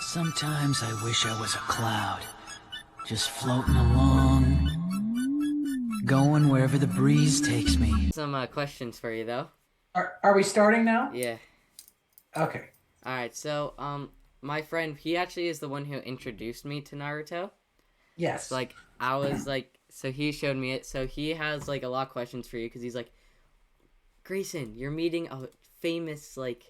Sometimes I wish I was a cloud, just floating along, going wherever the breeze takes me. Some questions for you though. Are we starting now? Yeah. Okay. All right. So, my friend, he actually is the one who introduced me to Naruto. So, Yes. like, I was like, so he showed me it. So he has like a lot of questions for you because he's like, Grayson, you're meeting famous like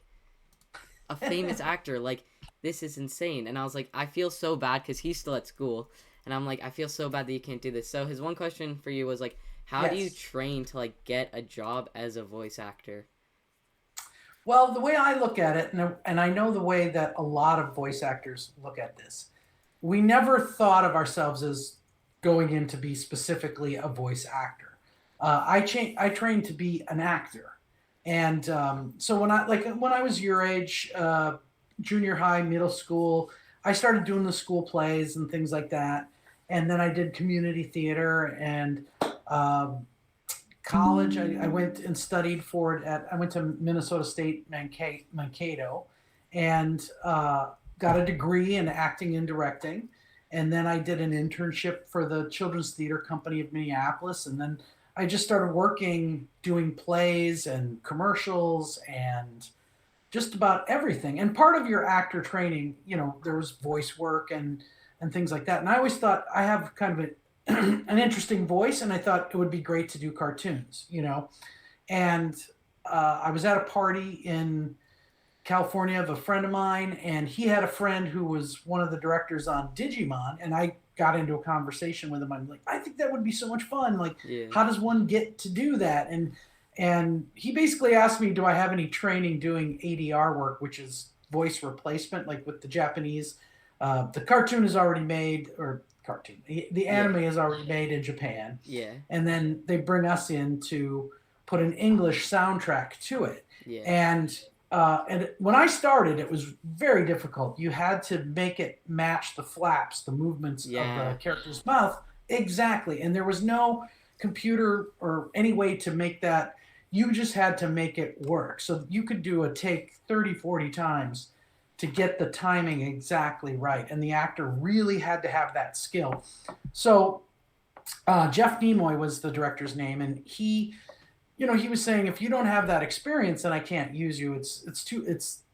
a famous actor. Like, this is insane. And I was like, I feel so bad because he's still at school, and I'm like, I feel so bad that you can't do this. So his one question for you was like, how do you Yes. train to like get a job as a voice actor? Well, the way I look at it, and I know the way that a lot of voice actors look at this, we never thought of ourselves as going in to be specifically a voice actor. I trained to be an actor, and so when I was your age, junior high, middle school, I started doing the school plays and things like that, and then I did community theater and. Um, College, I went and studied for it I went to Minnesota State Mankato and got a degree in acting and directing. And then I did an internship for the Children's Theater Company of Minneapolis. And then I just started working doing plays and commercials and just about everything. And part of your actor training, there was voice work and things like that. And I always thought I have kind of an interesting voice, and I thought it would be great to do cartoons. And I was at a party in California of a friend of mine, and he had a friend who was one of the directors on Digimon, and I got into a conversation with him. I'm like, I think that would be so much fun. Like, Yeah. how does one get to do that? And he basically asked me, do I have any training doing ADR work, which is voice replacement, like with the Japanese. The cartoon is already made, or cartoon, the anime is already made in Japan, Yeah. and then they bring us in to put an English soundtrack to it. Yeah. And when I started, it was very difficult. You had to make it match the flaps, the movements of the character's mouth exactly, and there was no computer or any way to make that. You just had to make it work. So you could do a take 30, 40 times to get the timing exactly right. And the actor really had to have that skill. So Jeff Nimoy was the director's name, and he was saying, if you don't have that experience, then I can't use you. It's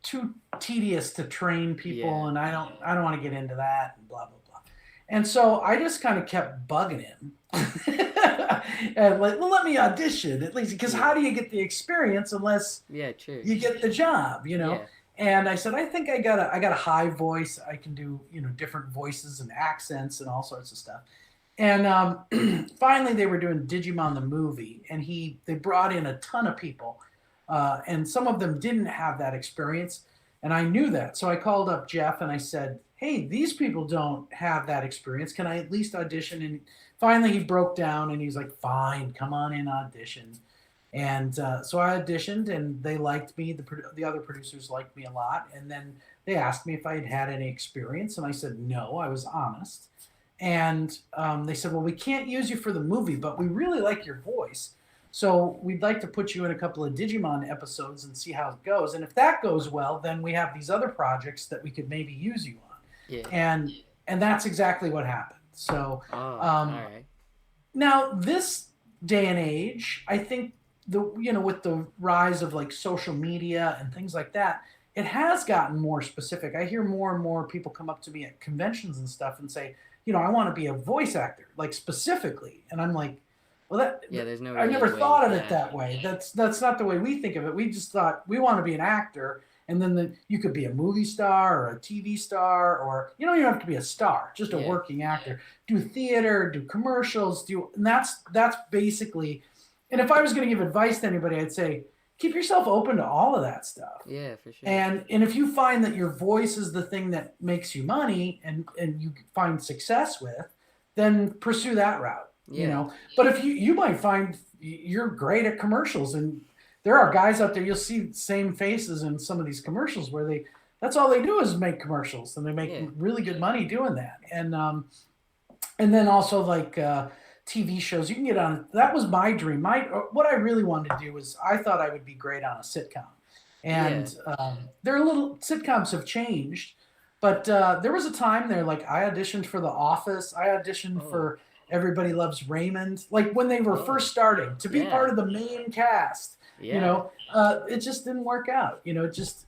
too tedious to train people, and I don't want to get into that, and blah blah blah. And so I just kind of kept bugging him, and like, well, let me audition at least, because how do you get the experience unless True. you get the job? Yeah. And I said, I think I got a high voice. I can do different voices and accents and all sorts of stuff. And finally, they were doing Digimon the movie, and they brought in a ton of people, and some of them didn't have that experience, and I knew that. So I called up Jeff and I said, "Hey, these people don't have that experience. Can I at least audition?" And finally, he broke down and he's like, "Fine, come on in, audition." And so I auditioned, and they liked me. The other producers liked me a lot, and then they asked me if I had had any experience, and I said no. I was honest. And they said, well, we can't use you for the movie, but we really like your voice. So we'd like to put you in a couple of Digimon episodes and see how it goes. And if that goes well, then we have these other projects that we could maybe use you on. Yeah. And that's exactly what happened. So all right. Now this day and age, I think with the rise of like social media and things like that, it has gotten more specific. I hear more and more people come up to me at conventions and stuff and say, I want to be a voice actor, like specifically. And I'm like, well, there's no. I never thought of it that way. That's not the way we think of it. We just thought we want to be an actor, and then you could be a movie star or a TV star, or you don't have to be a star, just a working actor. Do theater, do commercials, and that's basically. And if I was going to give advice to anybody, I'd say, keep yourself open to all of that stuff. Yeah, for sure. And if you find that your voice is the thing that makes you money and you find success with, then pursue that route. But if you might find you're great at commercials, and there are guys out there, you'll see the same faces in some of these commercials where that's all they do is make commercials, and they make really good money doing that. And then also like TV shows you can get on. That was my dream. What I really wanted to do was I thought I would be great on a sitcom. Yeah. And they're little sitcoms have changed, but there was a time there like I auditioned for The Office, I auditioned Oh. for Everybody Loves Raymond, like when they were Oh. first starting to be Yeah. part of the main cast. Yeah. It just didn't work out. It just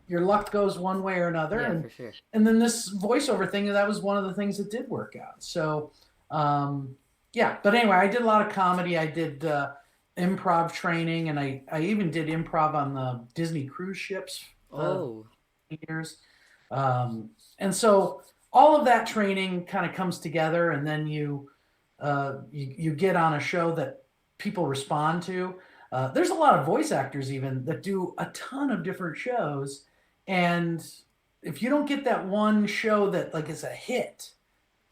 your luck goes one way or another, Yeah, and for sure. this voiceover thing, that was one of the things that did work out. So yeah, but anyway, I did a lot of comedy. I did improv training, and I even did improv on the Disney cruise ships Oh. years. And so all of that training kind of comes together, and then you get on a show that people respond to. There's a lot of voice actors even that do a ton of different shows, and if you don't get that one show that like is a hit,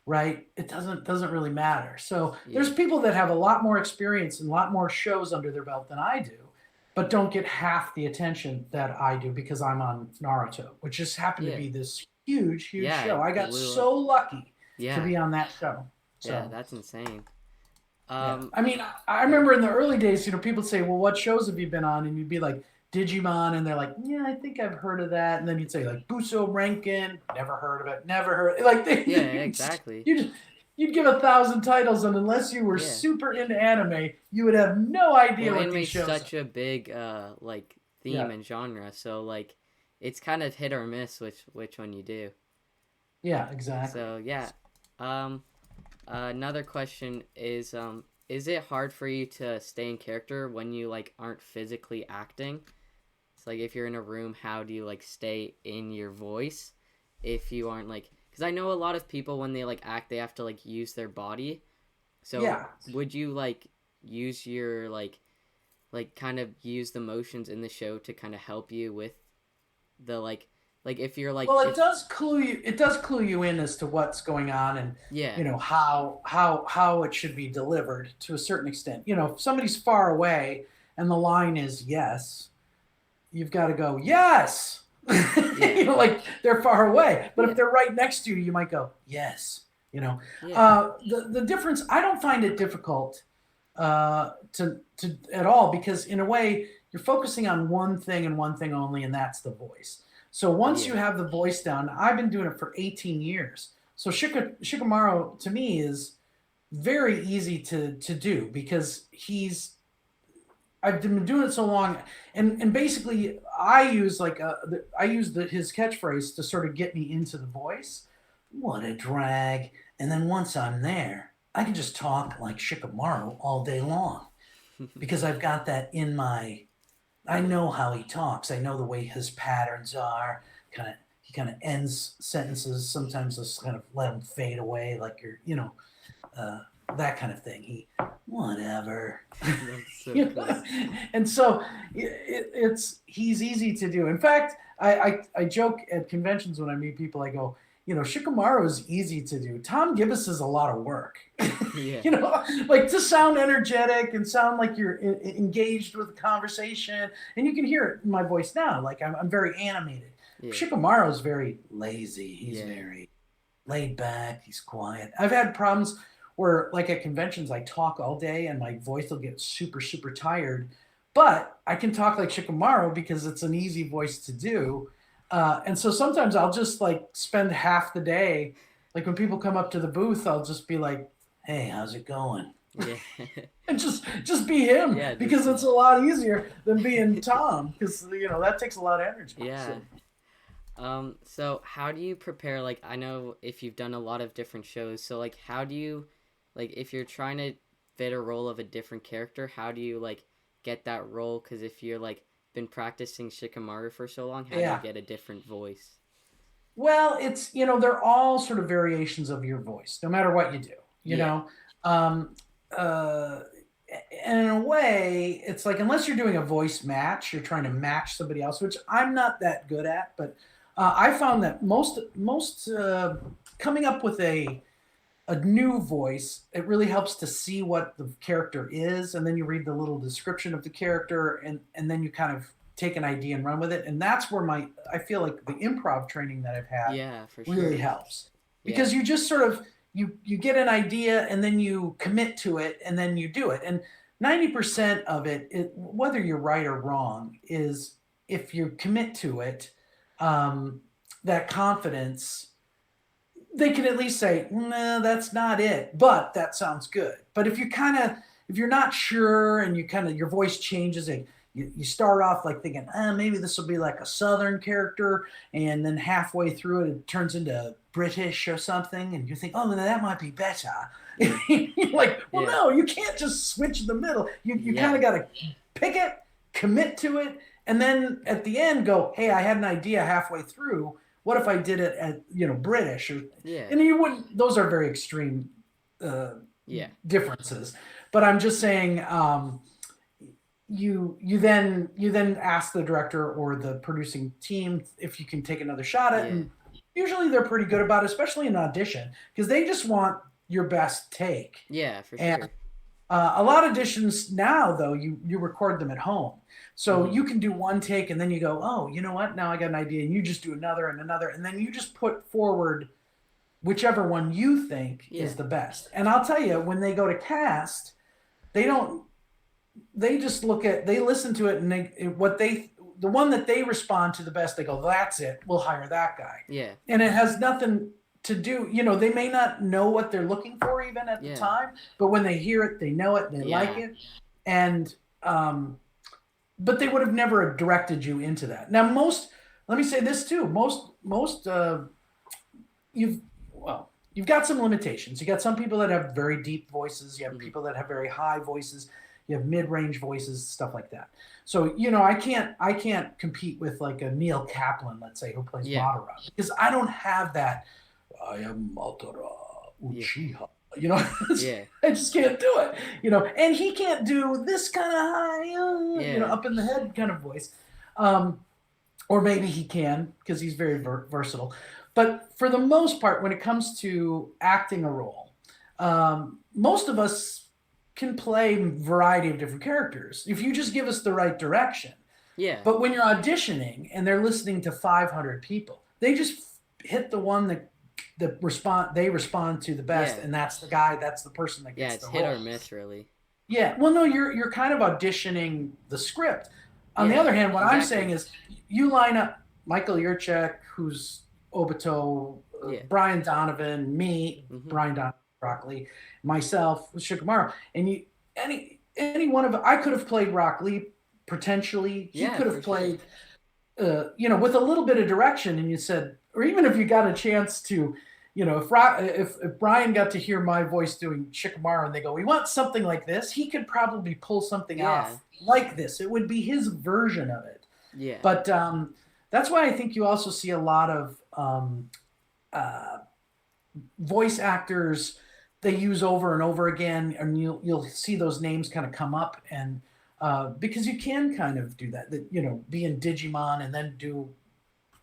right, it doesn't really matter. So there's Yeah. people that have a lot more experience and a lot more shows under their belt than I do, but don't get half the attention that I do because I'm on Naruto, which just happened to Yeah. be this huge Yeah, show. it I got blew up. so lucky to Yeah. be on that show. Yeah, So that's insane. yeah, Um I mean, I yeah. remember in the early days, people say, "Well, what shows have you been on?" And you'd be like, "Digimon," and they're like, "Yeah, I think I've heard of that." And then you'd say like, "Buso Rankin," never heard of it, never heard. Like Yeah, exactly. you just you'd give 1,000 titles, and unless you were Yeah. super into anime, you would have no idea Well, what these anime's shows are. such a big like theme Yeah, and genre, so like it's kind of hit or miss which one you do. yeah, exactly. So, yeah. Um another question is it hard for you to stay in character when you like aren't physically acting? It's like if you're in a room, how do you like stay in your voice if you aren't like, cuz I know a lot of people when they like act, they have to like use their body. So, Yeah. would you like use your like kind of use the motions in the show to kind of help you with the like if you're like Well, it if does clue you. It does clue you in as to what's going on, and yeah. how it should be delivered to a certain extent. If somebody's far away and the line is yes, you've got to go yes. Yeah. Like they're far away, but if Yeah. they're right next to you, you might go yes. Yeah. The difference, I don't find it difficult to at all, because in a way you're focusing on one thing and one thing only, and that's the voice. So once you Yeah. have the voice down, I've been doing it for 18 years. So Shikamaru to me is very easy to do because I've been doing it so long, and basically I use his catchphrase to sort of get me into the voice. What a drag! And then once I'm there, I can just talk like Shikamaru all day long because I've got that in my. I know how he talks. I know the way his patterns are. He kind of ends sentences. Sometimes just kind of let them fade away, like uh, that kind of thing. Whatever. That's so cool. And so he's easy to do. In fact, I joke at conventions when I meet people. I go, Shikamaru is easy to do. Tom Gibbs is a lot of work. Yeah. Like to sound energetic and sound like you're engaged with the conversation, and you can hear it in my voice now. Like I'm very animated. Yeah. Shikamaru is very lazy. He's Yeah. very laid back. He's quiet. I've had problems where, like at conventions, I talk all day and my voice will get super tired, but I can talk like Shikamaru because it's an easy voice to do. And so sometimes I'll just like spend half the day, like when people come up to the booth, I'll just be like, "Hey, how's it going?" Yeah. And just be him, Yeah, because it's a lot easier than being Tom, because that takes a lot of energy. Yeah. So, So how do you prepare, like I know if you've done a lot of different shows, so like how do you like if you're trying to fit a role of a different character, how do you like get that role? Because if you're like been practicing Shikamaru for so long, how do yeah. you get a different voice? Well, it's they're all sort of variations of your voice, no matter what you do. Yeah. Um, uh, and in a way, it's like unless you're doing a voice match, you're trying to match somebody else, which I'm not that good at. But I found that most coming up with a new voice, it really helps to see what the character is, and then you read the little description of the character, and then you kind of take an idea and run with it. And that's where I feel like the improv training that I've had Yeah, for sure. really helps, Yeah. because you just sort of you get an idea and then you commit to it and then you do it. And 90% of it, whether you're right or wrong, is if you commit to it, that confidence, they can at least say, nah, that's not it, but that sounds good. But if you're not sure and your voice changes and you start off like thinking, maybe this will be like a Southern character, and then halfway through it turns into British or something, and you think, oh, that might be better. You're like, well, no, you can't just switch in the middle. You kind of got to pick it, commit to it, and then at the end go, hey, I had an idea halfway through. What if I did it at British? And you wouldn't. Those are very extreme differences. But I'm just saying, you then ask the director or the producing team if you can take another shot at it. And usually they're pretty good about it, especially in audition, because they just want your best take. Yeah, for sure. A lot of auditions now, though, you record them at home. So you can do one take and then you go, oh, you know what? Now I got an idea. And you just do another and another. And then you just put forward whichever one you think is the best. And I'll tell you, when they go to cast, they listen to it, and the one that they respond to the best, they go, that's it. We'll hire that guy. Yeah. And it has nothing to do, they may not know what they're looking for even at the time, but when they hear it, they know it, and they like it. And, but they would have never directed you into that. Now, let me say this too, you've got some limitations. You got some people that have very deep voices. You have people that have very high voices. You have mid-range voices, stuff like that. So, I can't compete with like a Neil Kaplan, let's say, who plays Madara, because I don't have that. I am Madara Uchiha. I just can't do it. And he can't do this kind of high, up in the head kind of voice. Or maybe he can, because he's very versatile. But for the most part, when it comes to acting a role, most of us can play a variety of different characters if you just give us the right direction. Yeah. But when you're auditioning and they're listening to 500 people, they just hit the one that they respond to the best, and that's the guy, that's the person that gets the role. Yeah, it's hit or miss, really. Yeah. Well, no, you're kind of auditioning the script. On the other hand, what I'm saying is you line up Michael Yurchek, who's Obito, Brian Donovan, me, Brian Donovan, Rock Lee, myself, Shikamaru, and any one of I could have played Rock Lee potentially. He could have played, with a little bit of direction, and you said, or even if you got a chance to, if Brian got to hear my voice doing Shikamaru and they go, we want something like this, he could probably pull something off like this. It would be his version of it. Yeah. But that's why I think you also see a lot of voice actors they use over and over again, and you'll see those names kind of come up, and because you can kind of do that, be in Digimon and then do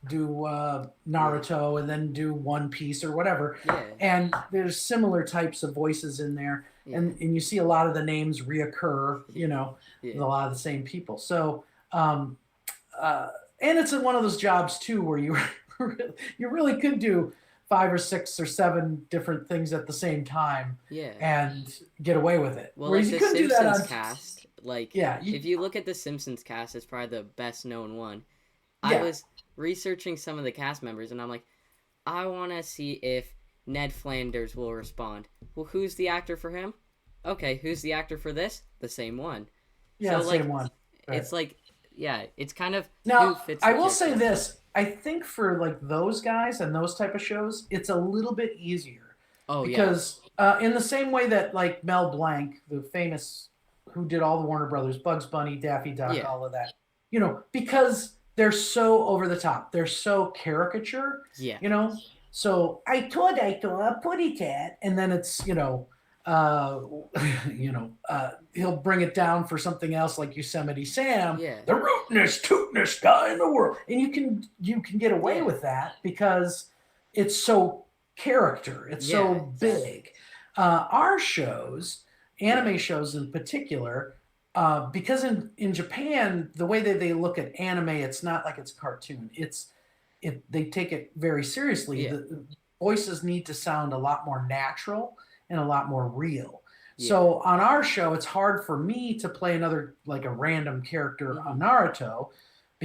Naruto and then do One Piece or whatever, and there's similar types of voices in there, and you see a lot of the names reoccur, with a lot of the same people. So and it's one of those jobs too where you really could do 5 or 6 or 7 different things at the same time, and get away with it. Well, like the Simpsons cast, if you look at the Simpsons cast, it's probably the best known one. I was researching some of the cast members, and I'm like, I want to see if Ned Flanders will respond. Well, who's the actor for him? Okay, who's the actor for this? The same one. Yeah, so, same one. Right. It's like, it's kind of now. Who fits I will say this. I think for like those guys and those type of shows, it's a little bit easier. Oh, because in the same way that like Mel Blanc, the famous who did all the Warner Brothers, Bugs Bunny, Daffy Duck, all of that, because they're so over the top, they're so caricature. Yeah. So I thought putty tat, and then it's he'll bring it down for something else like Yosemite Sam, the rootinest, tootinest guy in the world, and you can get away with that because it's so character, it's so big. Our shows, anime shows in particular, because in Japan the way that they look at anime, it's not like it's a cartoon. They take it very seriously. The voices need to sound a lot more natural and a lot more real. So on our show, it's hard for me to play another, like a random character on Naruto,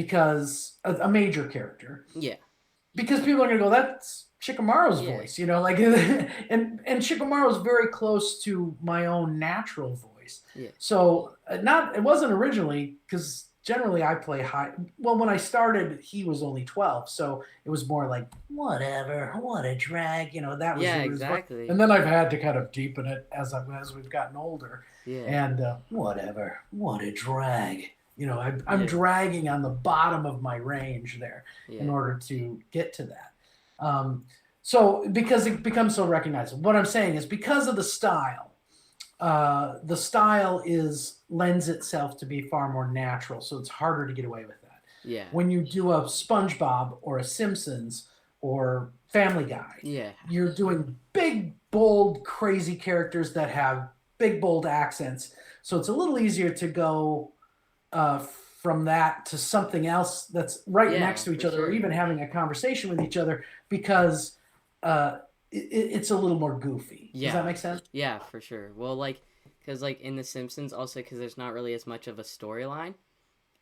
because a major character, Yeah. because people are gonna go, that's Shikamaru's Yeah. voice, like, and Shikamaru's very close to my own natural voice. Yeah. So it wasn't originally, because generally I play high. Well, when I started, he was only 12, so it was more like whatever, what a drag, that was Yeah, his voice. exactly. And then I've had to kind of deepen it as we've gotten older. Yeah. And whatever, what a drag. I'm Yeah. dragging on the bottom of my range there in Yeah. order to get to that. So because it becomes so recognizable, what I'm saying is because of the style lends itself to be far more natural, so it's harder to get away with that. Yeah. When you do a SpongeBob or a Simpsons or Family Guy, Yeah. you're doing big, bold, crazy characters that have big, bold accents, so it's a little easier to go from that to something else that's right next to each other, or even having a conversation with each other, because it's a little more goofy. Yeah. Does that make sense? Yeah, for sure. Well, because in The Simpsons, also because there's not really as much of a storyline,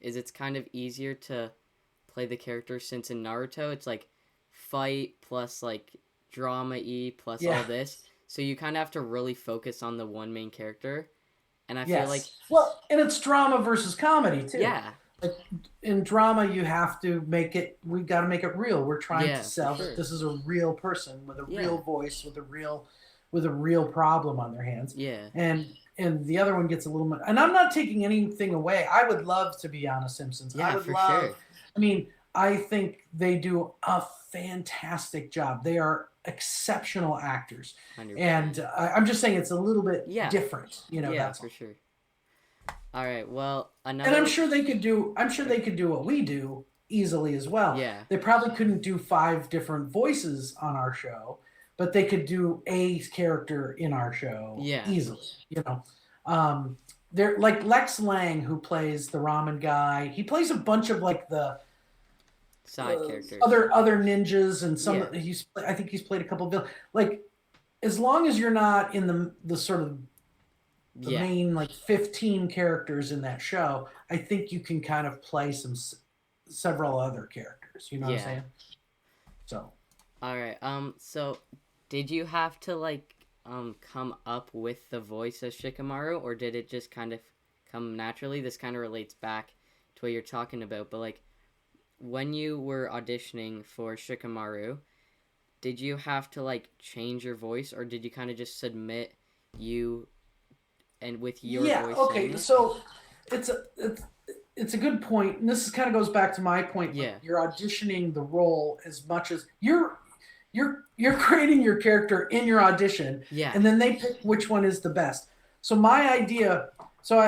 it's kind of easier to play the character, since in Naruto it's fight plus drama-y plus all this, so you kind of have to really focus on the one main character. And I feel well, and it's drama versus comedy too. Yeah. Like in drama, you have to we've got to make it real. We're trying to sell that this is a real person with a real voice, with a real problem on their hands. Yeah. And the other one gets a little bit, and I'm not taking anything away. I would love to be on a Simpsons. Yeah, I would for love, sure. I mean, I think they do a fantastic job. They are exceptional actors. 100%. And I'm just saying it's a little bit different, Yeah, that's for sure. All right, well, and I'm sure they could do what we do easily as well. Yeah. They probably couldn't do 5 different voices on our show, but they could do a character in our show easily, they're like Lex Lang, who plays the ramen guy. He plays a bunch of the side characters, other ninjas, and I think he's played a couple of villains. As long as you're not in the sort of the main 15 characters in that show, I think you can kind of play several other characters. You know what I'm saying? So. All right. So, did you have to come up with the voice of Shikamaru, or did it just kind of come naturally? This kind of relates back to what you're talking about, but when you were auditioning for Shikamaru, did you have to change your voice, or did you kind of just submit you and with your voice? Okay. So it's a good point, and this kind of goes back to my point. You're auditioning the role as much as you're creating your character in your audition, and then they pick which one is the best. So my idea. So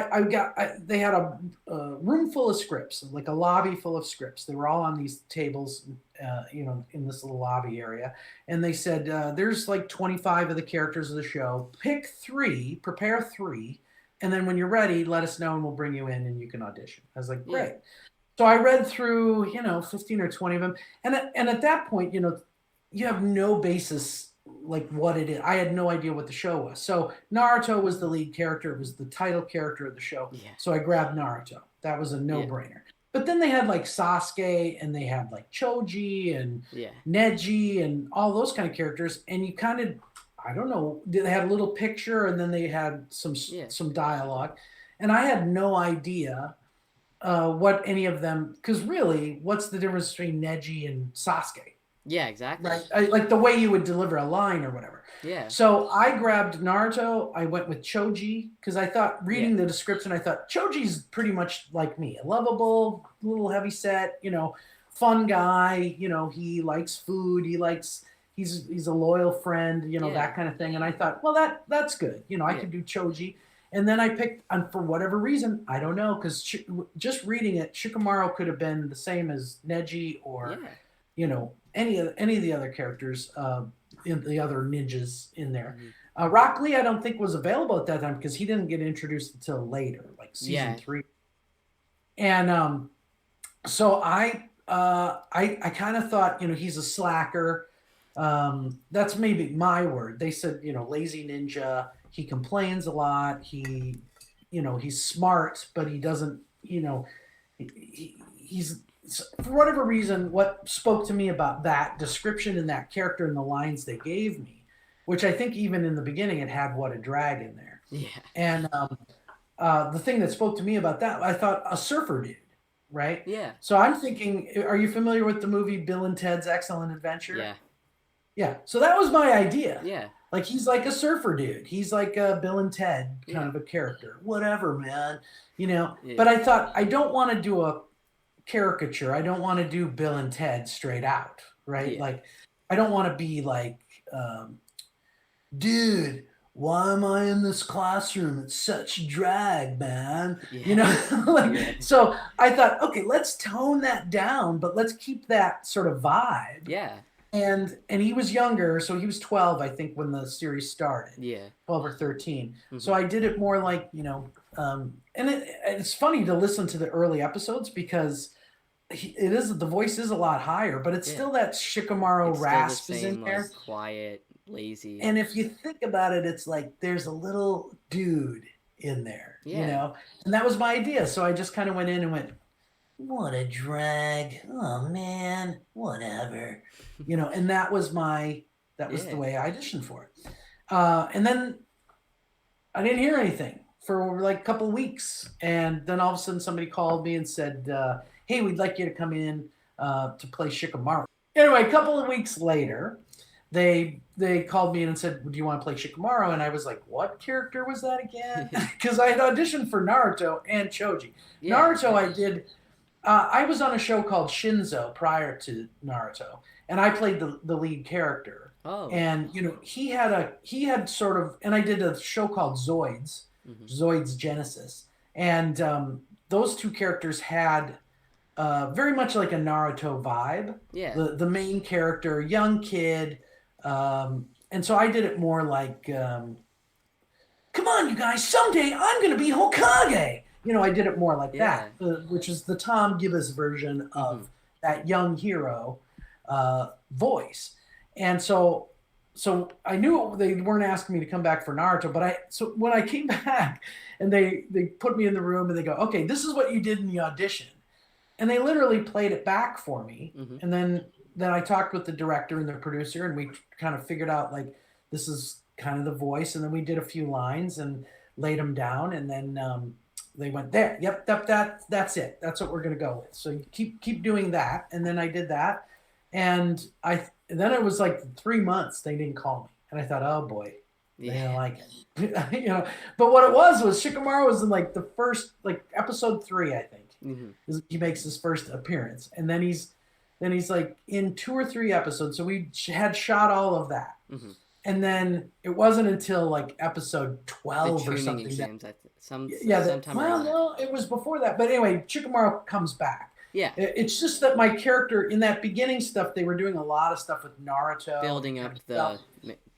they had a room full of scripts, a lobby full of scripts. They were all on these tables, in this little lobby area. And they said, there's 25 of the characters of the show. Pick 3, prepare 3, and then when you're ready, let us know and we'll bring you in and you can audition. I was like, great. Yeah. So I read through, 15 or 20 of them. And at that point, you have no basis what it is. I had no idea what the show was. So Naruto was the lead character. It was the title character of the show. Yeah. So I grabbed Naruto. That was a no-brainer. Yeah. But then they had Sasuke, and they had Choji and Neji and all those kind of characters. And you kind of, I don't know, they had a little picture, and then they had some dialogue. And I had no idea what any of them, because really, what's the difference between Neji and Sasuke? Yeah, exactly. Right, the way you would deliver a line or whatever. Yeah. So I grabbed Naruto. I went with Choji because I thought, reading the description, I thought Choji's pretty much like me, a lovable, little heavyset, fun guy. He likes food. He's a loyal friend. That kind of thing. And I thought, well, that's good. I could do Choji. And then I picked, and for whatever reason, I don't know, because just reading it, Shikamaru could have been the same as Neji or, any of the other characters, in the other ninjas in there. Mm-hmm. Rock Lee, I don't think was available at that time because he didn't get introduced until later, season 3. And so I kind of thought, he's a slacker. That's maybe my word. They said, lazy ninja. He complains a lot. He's smart, but he doesn't, he's for whatever reason, what spoke to me about that description and that character and the lines they gave me, which I think even in the beginning it had "what a drag" in there. Yeah. And the thing that spoke to me about that, I thought a surfer dude, right? Yeah. So I'm thinking, are you familiar with the movie Bill and Ted's Excellent Adventure? Yeah. Yeah. So that was my idea. Yeah. Like he's like a surfer dude. He's like a Bill and Ted kind Yeah. of a character. Whatever, man. You know. Yeah. But I thought I don't want to do a caricature. I don't want to do Bill and Ted straight out, right? Yeah. Like I don't want to be like, dude, why am I in this classroom? It's such drag, man. Yeah. You know, like Yeah. so I thought, okay, let's tone that down, but let's keep that sort of vibe. Yeah. And he was younger, so he was 12, I think, when the series started. Yeah. 12 or 13. Mm-hmm. So I did it more like, you know, and it's funny to listen to the early episodes because the voice is a lot higher, but it's still that Shikamaru rasp is in there. Like, quiet, lazy. And if you think about it, it's like there's a little dude in there, you know? And that was my idea. So I just kind of went in and went, what a drag. Oh, man, whatever. You know, and that was the way I auditioned for it. And then I didn't hear anything for like a couple of weeks. And then all of a sudden somebody called me and said, hey, we'd like you to come in to play Shikamaru. Anyway, a couple of weeks later, they called me in and said, do you want to play Shikamaru? And I was like, what character was that again? Because I had auditioned for Naruto and Choji. Yeah, Naruto I did. I was on a show called Shinzo prior to Naruto, and I played the lead character. Oh. And you know, he had sort of, and I did a show called Zoids, Zoids Genesis, and those two characters had very much like a Naruto vibe. Yeah. The main character, young kid, and so I did it more like, come on, you guys, someday I'm gonna be Hokage. You know, I did it more like that, which is the Tom Gibbs version of that young hero voice. And so I knew they weren't asking me to come back for Naruto, but so when I came back and they put me in the room and they go, okay, this is what you did in the audition. And they literally played it back for me. And then I talked with the director and the producer and we kind of figured out like, this is kind of the voice. And then we did a few lines and laid them down. And then, they went there. Yep, that's it. That's what we're gonna go with. So you keep doing that, and then I did that, and then it was like 3 months they didn't call me, and I thought, oh boy, they didn't like it, you know. But what it was Shikamaru was in like the first like episode 3, I think. He makes his first appearance, and then he's like in 2 or 3 episodes. So we had shot all of that. And then it wasn't until like episode 12 or something. Exams, no, it was before that. But anyway, Shikamaru comes back. Yeah. It's just that my character in that beginning stuff, they were doing a lot of stuff with Naruto. Building up the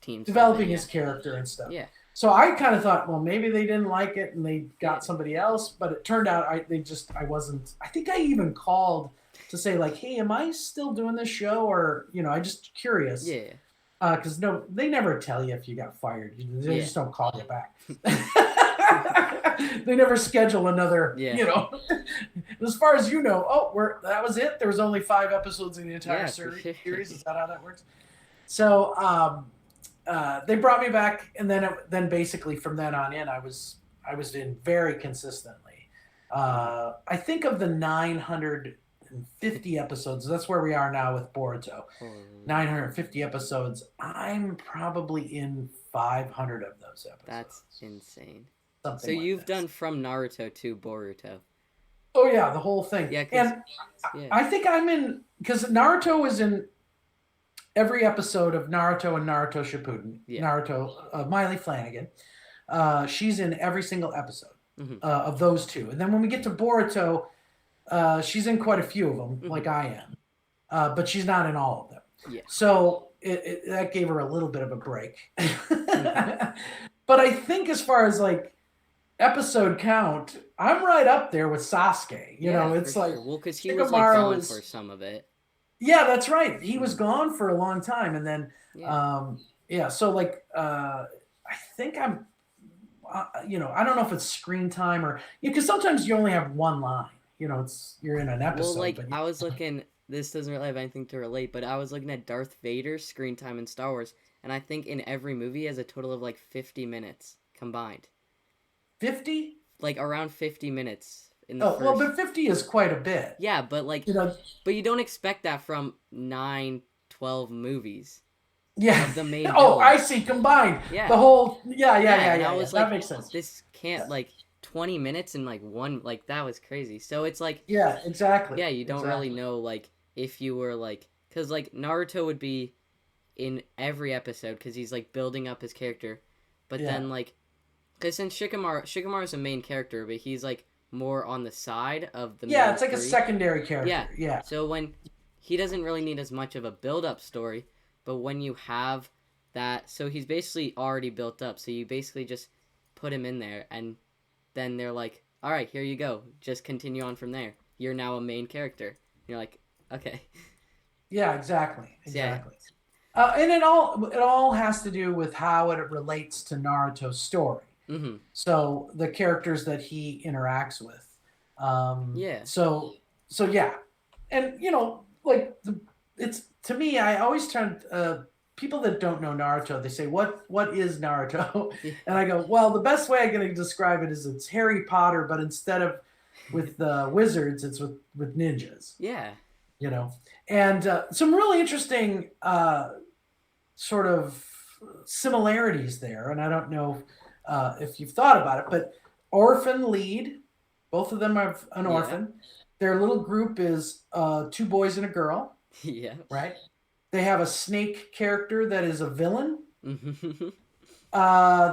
team. Developing his character and stuff. Yeah. So I kind of thought, well, maybe they didn't like it and they got somebody else. But it turned out I think I even called to say like, hey, am I still doing this show? Or, you know, I just curious. Yeah. Because they never tell you if you got fired. They just don't call you back. They never schedule another, you know. As far as you know, that was it. There was only 5 episodes in the entire series. Is that how that works? So they brought me back, and then basically from then on in, I was in very consistently. I think of the 950 episodes. That's where we are now with Boruto. 950 episodes. I'm probably in 500 of those episodes. That's insane. Something so like you've this. done from Naruto to Boruto. Oh yeah, the whole thing. Yeah, and I think I'm in, because Naruto was in every episode of Naruto and Naruto Shippuden. Naruto, Miley Flanagan. She's in every single episode of those 2. And then when we get to Boruto, she's in quite a few of them, like I am. But she's not in all of them. Yeah. So that gave her a little bit of a break. But I think as far as like episode count, I'm right up there with Sasuke. You know, it's like, well, because he was like gone for some of it. Yeah, that's right. He was gone for a long time, and then so like I think I'm, you know, I don't know if it's screen time or because sometimes you only have one line. you're in an episode. Well, like but I was looking. This doesn't really have anything to relate, but I was looking at Darth Vader's screen time in Star Wars, and I think in every movie he has a total of like 50 minutes combined. 50? Like around 50 minutes in the Oh, first. well, but 50 is quite a bit. Yeah, but like, but you don't expect that from 9, 12 movies. Yeah. Of the main Oh, villain. I see. Combined. Yeah. The whole. And Yeah. I was that like, makes sense. this can't like 20 minutes in like one. Like that was crazy. So it's like. Yeah. Exactly. Yeah, you don't really know like if you were like, because like Naruto would be in every episode because he's like building up his character, but then like, because since Shikamaru's a main character, but he's like more on the side of the main it's like a secondary character. Yeah. So when he doesn't really need as much of a build-up story, but when you have that, so he's basically already built up, so you basically just put him in there, and then they're like, all right, here you go, just continue on from there, you're now a main character. And you're like, okay. Yeah, exactly. And it all has to do with how it relates to Naruto's story. Mm-hmm. So the characters that he interacts with. So yeah, and like it's to me, I always turn people that don't know Naruto. They say, "What is Naruto?" And I go, "Well, the best way I'm going to describe it is it's Harry Potter, but instead of with wizards, it's with ninjas." Yeah. And some really interesting sort of similarities there. And I don't know if you've thought about it, but orphan lead, both of them are an orphan. Their little group is 2 boys and a girl. Yeah. Right. They have a snake character that is a villain. Mm-hmm.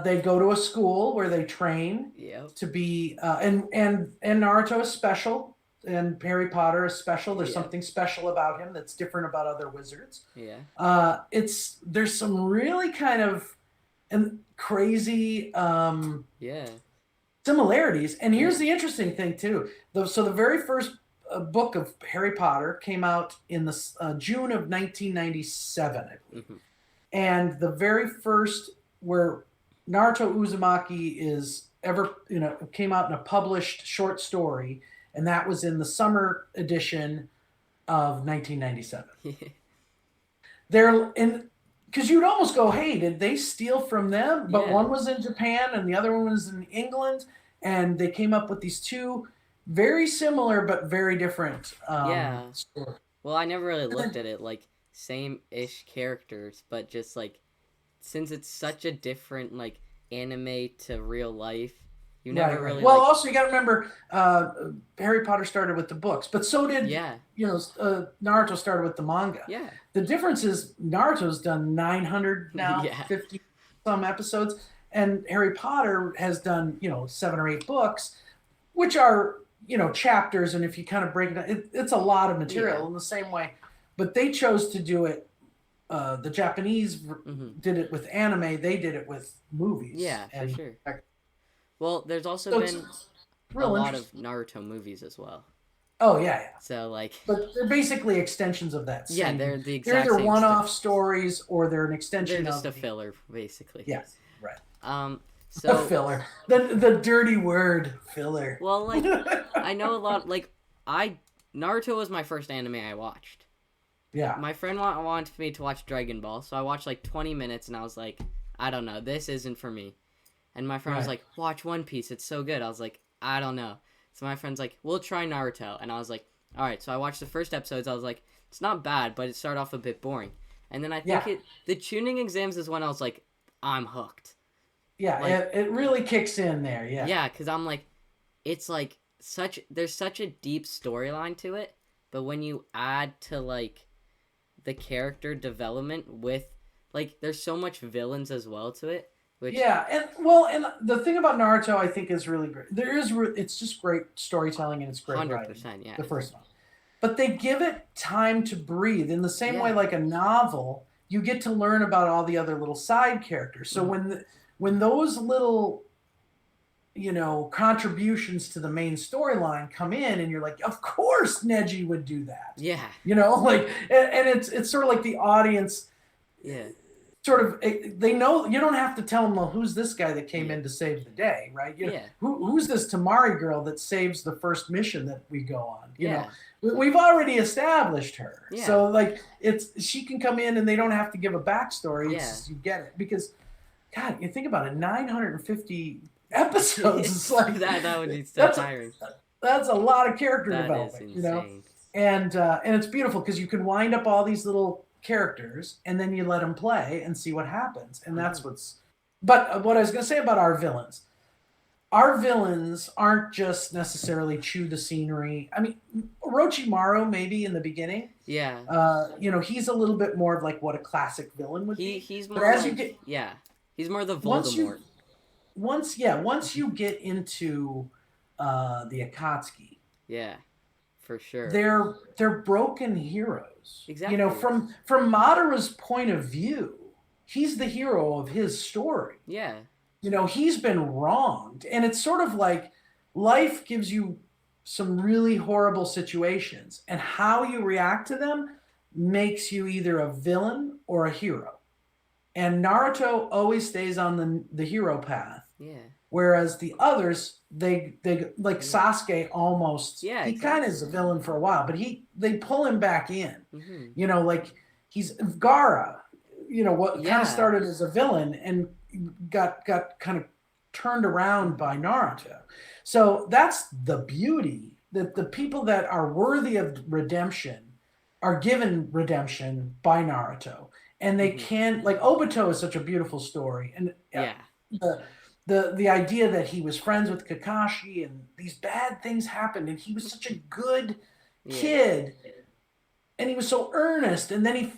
They go to a school where they train to be, and Naruto is special. And Harry Potter is special. There's something special about him that's different about other wizards. Yeah. There's some really kind of crazy similarities. And here's the interesting thing too. So the very first book of Harry Potter came out in the June of 1997, I believe. Mm-hmm. And the very first where Naruto Uzumaki is ever came out in a published short story. And that was in the summer edition of 1997. They're in, because you'd almost go, hey, did they steal from them? But one was in Japan and the other one was in England. And they came up with these 2 very similar but very different stories. Well, I never really looked at it like same-ish characters, but just like, since it's such a different like anime to real life, you never really. Well, also you got to remember, Harry Potter started with the books, but so did Naruto started with the manga. Yeah. The difference is Naruto's done 900 now, 50 some episodes, and Harry Potter has done 7 or 8 books, which are chapters, and if you kind of break it down, it's a lot of material in the same way. But they chose to do it. The Japanese did it with anime. They did it with movies. Yeah, for sure. Well, there's also been a lot of Naruto movies as well. Oh, yeah. So, like... But they're basically extensions of that. Yeah, they're the exact They're either one-off stories or they're an extension of... They're just a filler, basically. Yes, right. So... A filler. The dirty word, filler. Well, like, I know a lot... Like, Naruto was my first anime I watched. Yeah. My friend wanted me to watch Dragon Ball, so I watched, like, 20 minutes, and I was like, I don't know, this isn't for me. And my friend was like, watch One Piece, it's so good. I was like, I don't know. So my friend's like, we'll try Naruto. And I was like, all right. So I watched the first episodes. I was like, it's not bad, but it started off a bit boring. And then I think the tuning exams is when I was like, I'm hooked. Yeah, like, it really kicks in there, yeah. Yeah, because I'm like, it's like there's such a deep storyline to it. But when you add to like the character development with, like, there's so much villains as well to it. Which... Yeah, and the thing about Naruto, I think, is really great. It's just great storytelling and it's great 100%, writing. Yeah. The first one, but they give it time to breathe in the same way, like a novel. You get to learn about all the other little side characters. So when those little, contributions to the main storyline come in, and you're like, of course Neji would do that. Yeah. And it's sort of like the audience. Yeah. sort of they know you don't have to tell them, well, who's this guy that came in to save the day, right? You know, Yeah. who's this Tamari girl that saves the first mission that we go on? You Yeah. know, we've already established her, Yeah. so like she can come in and they don't have to give a backstory. It's Yeah. just, you get it because, God, you think about it, 950 episodes. It's like that would be so tiring. That's a lot of character That development, is you know, insane. and it's beautiful because you can wind up all these little characters and then you let them play and see what happens, and that's what's. But what I was going to say about our villains aren't just necessarily chew the scenery. I mean, Orochimaru maybe in the beginning. Yeah. You know, he's a little bit more of like what a classic villain would be. He's But more as like, you get yeah. He's more the once Voldemort. once you get into the Akatsuki, Yeah. For sure. they're broken heroes. Exactly. You know, from Madara's point of view, he's the hero of his story. Yeah. You know, he's been wronged, and it's sort of like life gives you some really horrible situations, and how you react to them makes you either a villain or a hero. And Naruto always stays on the hero path. Yeah. Whereas the others, they like Sasuke almost. Yeah, he kind of is a villain for a while, but they pull him back in. Mm-hmm. You know, like he's Gaara. You know what kind of started as a villain and got kind of turned around by Naruto. So that's the beauty, that the people that are worthy of redemption are given redemption by Naruto, and they can, like Obito is such a beautiful story, and the idea that he was friends with Kakashi and these bad things happened and he was such a good kid and he was so earnest, and then he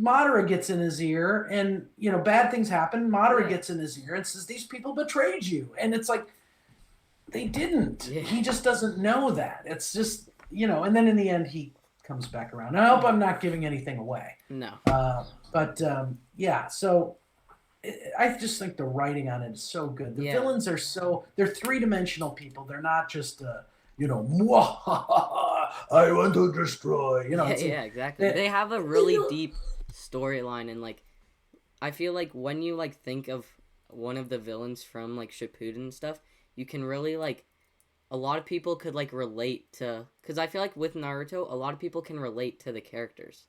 Madara gets in his ear, and you know, bad things happen. Madara gets in his ear and says, these people betrayed you, and it's like, they didn't. He just doesn't know that. It's just, you know, and then in the end he comes back around. I hope I'm not giving anything away. No. But yeah, so I just think the writing on it is so good. The villains are they're three-dimensional people. They're not just you know, I want to destroy. You know, yeah, exactly. They have a really deep storyline, and like, I feel like when you like think of one of the villains from like Shippuden and stuff, you can really like, a lot of people could like relate to, because I feel like with Naruto, a lot of people can relate to the characters.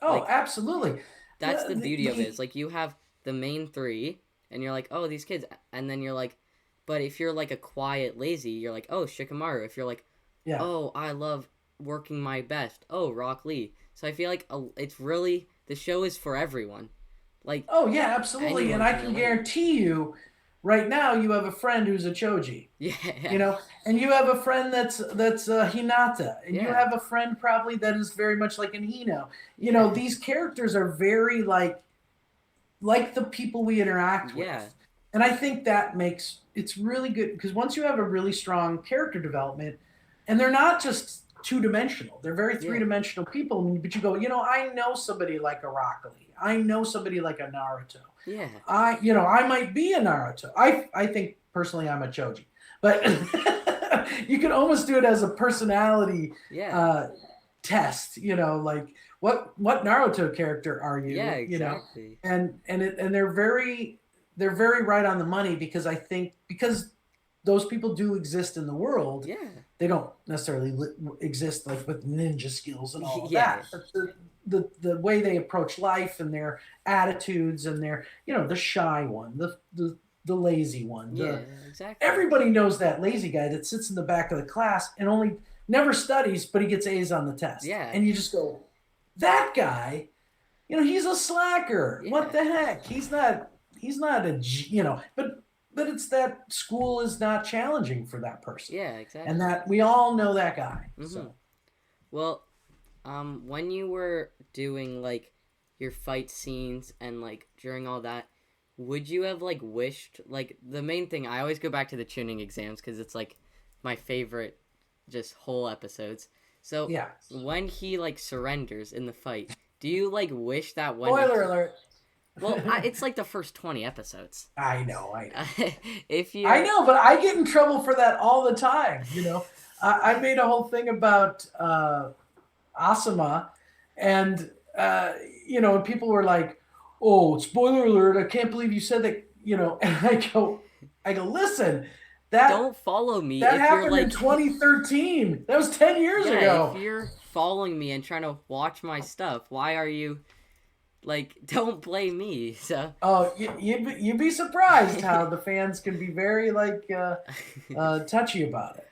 Oh, like, absolutely. That's the beauty of it. It's like you have the main three, and you're like, oh, these kids, and then you're like, but if you're like a quiet, lazy, you're like, oh, Shikamaru. If you're like, oh, I love working my best, oh, Rock Lee. So I feel like it's really, the show is for everyone. Like, oh yeah, absolutely, and I can guarantee you, right now you have a friend who's a Choji. Yeah. You know, and you have a friend that's Hinata, and you have a friend probably that is very much like an Hino. You know, these characters are very like the people we interact with. Yeah. And I think that makes it's really good, because once you have a really strong character development, and they're not just two-dimensional, they're very three-dimensional people, but you go, you know, I know somebody like a Rock Lee. I know somebody like a Naruto. Yeah. I might be a Naruto. I think personally I'm a Choji. But you can almost do it as a personality test, you know, like what Naruto character are you? Yeah, exactly. You know? And they're very right on the money, because I think because those people do exist in the world. Yeah. They don't necessarily exist like with ninja skills and all of that. But the way they approach life and their attitudes and their, you know, the shy one, the lazy one. Exactly. Everybody knows that lazy guy that sits in the back of the class and only never studies, but he gets A's on the test. Yeah. And you just go, that guy, you know, he's a slacker. Yeah. What the heck? He's not a, you know, but it's that school is not challenging for that person. Yeah, exactly. And that we all know that guy. Mm-hmm. So. Well, when you were doing like your fight scenes and like during all that, would you have like wished, like the main thing, I always go back to the tuning exams because it's like my favorite just whole episodes. So when he like surrenders in the fight, do you like wish that when spoiler alert? Well, it's like the first 20 episodes. I know. I know, but I get in trouble for that all the time. You know, I made a whole thing about Asuma, and you know, people were like, oh, spoiler alert, I can't believe you said that, and I go, listen, that Don't follow me that if you're happened in like 2013. That was 10 years yeah, ago. if you're following me and trying to watch my stuff, why are you like don't blame me. So Oh, you'd be surprised how the fans can be very like touchy about it.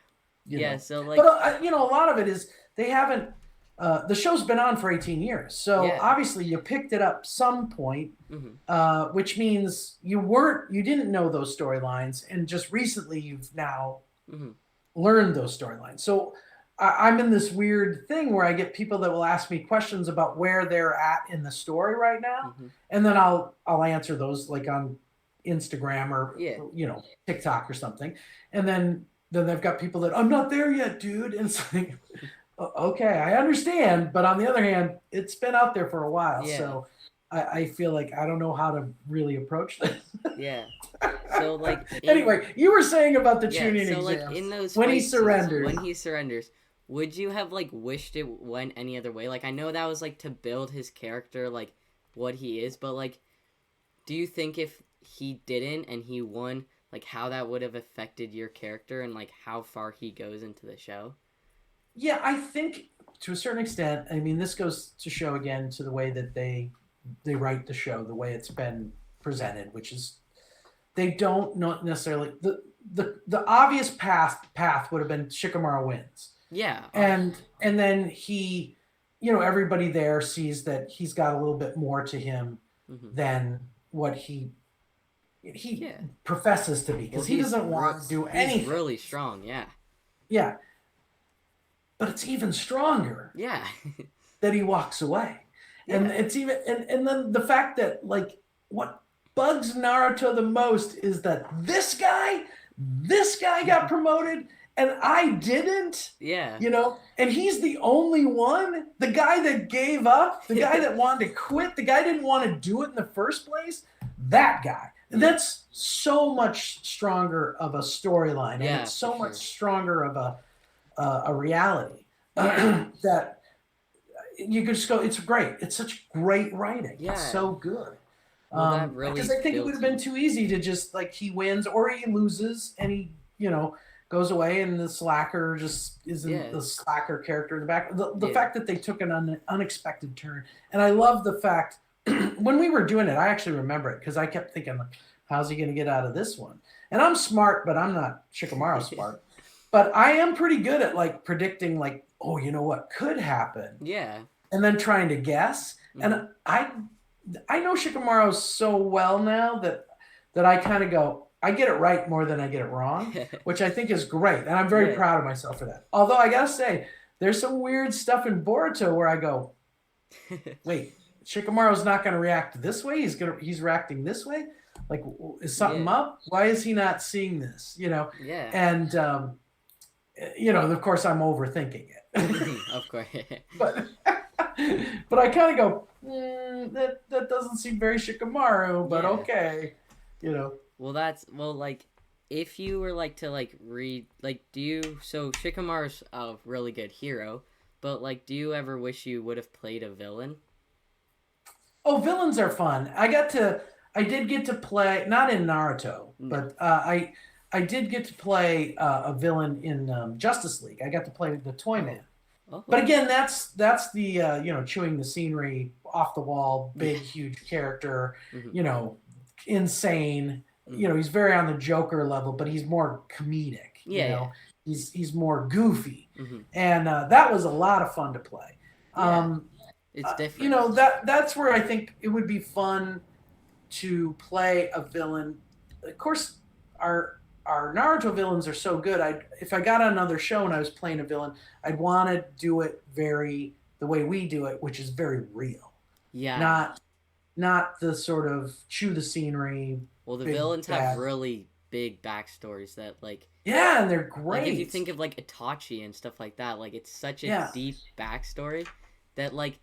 yeah, so like But a lot of it is they haven't. The show's been on for 18 years, so Yeah. obviously you picked it up some point, which means you didn't know those storylines, and just recently you've now learned those storylines. So I'm in this weird thing where I get people that will ask me questions about where they're at in the story right now, and then I'll answer those like on Instagram or TikTok or something, and then they've got people that I'm not there yet, dude, and it's like. Okay, I understand, but on the other hand, it's been out there for a while, so I feel like I don't know how to really approach this. Yeah. So like anyway, you were saying about the tuning so exams. Like in those when he scenes, surrenders. when he surrenders, would you have like wished it went any other way? Like I know that was like to build his character, like what he is, but like, do you think if he didn't and he won, like how that would have affected your character and like how far he goes into the show? Yeah, I think to a certain extent. I mean, this goes to show again to the way that they write the show, the way it's been presented, which is they don't not necessarily the obvious path would have been Shikamaru wins. Yeah. And then he, everybody there sees that he's got a little bit more to him than what he professes to be, because he doesn't want to do anything. He's really strong, yeah. Yeah. But it's even stronger. Yeah. that he walks away. Yeah. And it's even and then the fact that like what bugs Naruto the most is that this guy got promoted and I didn't. Yeah. And he's the only one, the guy that gave up, the guy that wanted to quit, the guy didn't want to do it in the first place, that guy. And that's so much stronger of a storyline, and it's so much stronger of a reality that you could just go, it's great. It's such great writing. Yeah. It's so good. Well, really because I think it would have been too easy to just like he wins or he loses and he, goes away and the slacker just isn't the slacker character in the back. The fact that they took an unexpected turn. And I love the fact when we were doing it, I actually remember it because I kept thinking, how's he going to get out of this one? And I'm smart, but I'm not Shikamaru smart. But I am pretty good at like predicting like, oh, you know what could happen? Yeah. And then trying to guess. And I know Shikamaru so well now that I kind of go, I get it right more than I get it wrong, which I think is great. And I'm very proud of myself for that. Although I got to say, there's some weird stuff in Boruto where I go, wait, Shikamaru's not going to react this way. He's reacting this way. Like, is something up? Why is he not seeing this? Yeah. And, of course I'm overthinking it. Of course. but I kind of go, that doesn't seem very Shikamaru, but okay. Well, like, if you were like to like read, like, so Shikamaru's a really good hero, but like, do you ever wish you would have played a villain? Oh, villains are fun. I did get to play, not in Naruto, but I did get to play a villain in Justice League. I got to play the Toyman. Oh. But again, that's the chewing the scenery, off the wall, big huge character, insane. He's very on the Joker level, but he's more comedic. He's more goofy, and that was a lot of fun to play. It's different. That's where I think it would be fun to play a villain. Of course, our Naruto villains are so good. If I got on another show and I was playing a villain, I'd want to do it the way we do it, which is very real. Yeah. Not the sort of chew the scenery. Well, the villains have really big backstories that like. Yeah, and they're great. Like if you think of like Itachi and stuff like that, like it's such a deep backstory that like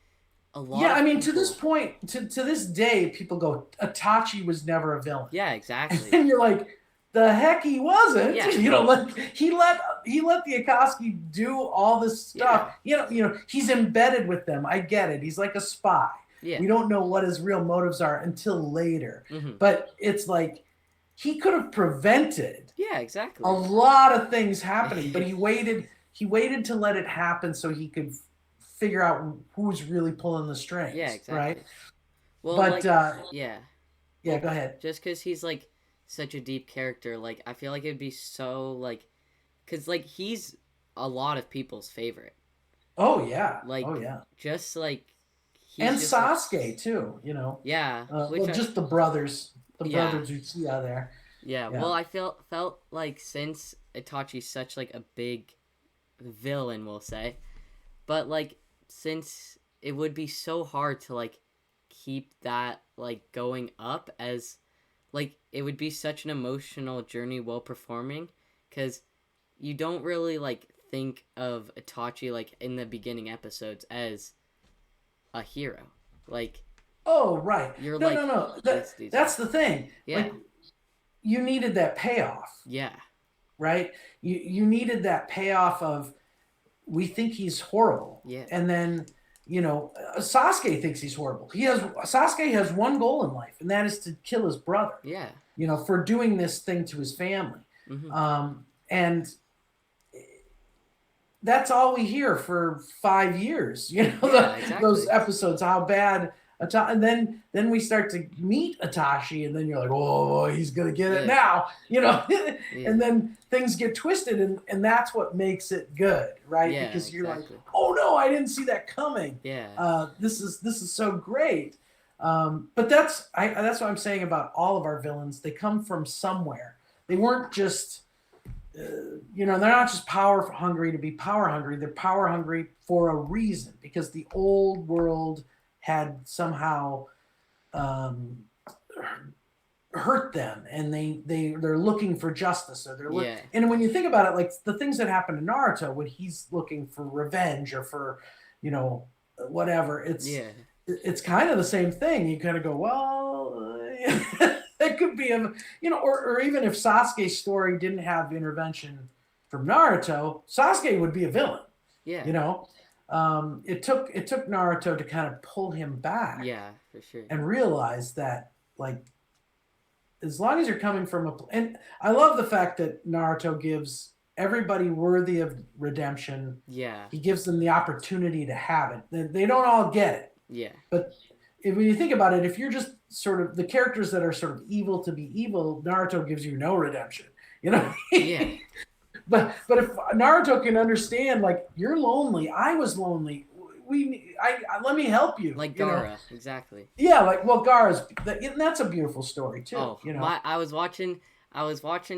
a lot. Yeah, I mean, to this point, to this day, people go, Itachi was never a villain. Yeah, exactly. And you're like, the heck he wasn't. Yeah. Like he let the Akatsuki do all this stuff. Yeah. He's embedded with them. I get it. He's like a spy. Yeah. We don't know what his real motives are until later. Mm-hmm. But it's like he could have prevented Yeah, exactly. a lot of things happening, but he waited to let it happen so he could figure out who's really pulling the strings. Yeah, exactly. Right? Well, but yeah. Yeah, Well, go ahead. Just because he's like such a deep character, like I feel like it'd be so like, cause like he's a lot of people's favorite. Oh yeah. Like, oh yeah. Just like And just, Sasuke like, too, Yeah. just the brothers, Yeah. brothers Uchiha there. Yeah. Well, I felt like since Itachi's such like a big villain, we'll say, but like since it would be so hard to like keep that like going up, as like it would be such an emotional journey while performing, because you don't really like think of Itachi like in the beginning episodes as a hero. Like, oh right. You're no, like, no, no. That's the thing. Yeah. Like, you needed that payoff. Yeah. Right? You needed that payoff of, we think he's horrible. Yeah. And then, Sasuke thinks he's horrible. Sasuke has one goal in life, and that is to kill his brother. Yeah. For doing this thing to his family. Mm-hmm. And that's all we hear for 5 years. Exactly. Those episodes, how bad. And then we start to meet Itachi, and then you're like, oh, he's gonna get it now, And then things get twisted, and that's what makes it good, right? Yeah, because you're exactly. like, oh no, I didn't see that coming. Yeah. This is so great. But that's what I'm saying about all of our villains. They come from somewhere. They weren't just, they're not just power hungry to be power hungry. They're power hungry for a reason, because the old world had somehow hurt them, and they're looking for justice, or and when you think about it, like the things that happen to Naruto when he's looking for revenge or for whatever, it's kind of the same thing. You kind of go, well, it could be or even if Sasuke's story didn't have intervention from Naruto, Sasuke would be a villain. It took Naruto to kind of pull him back. Yeah, for sure. And realize that, like, as long as you're coming from and I love the fact that Naruto gives everybody worthy of redemption. Yeah. He gives them the opportunity to have it. They don't all get it. Yeah. But when you think about it, if you're just sort of the characters that are sort of evil to be evil, Naruto gives you no redemption. Yeah. But if Naruto can understand, like, you're lonely, I was lonely, let me help you. Like Gaara, exactly. Yeah, Gaara's, that's a beautiful story too. Oh, I was watching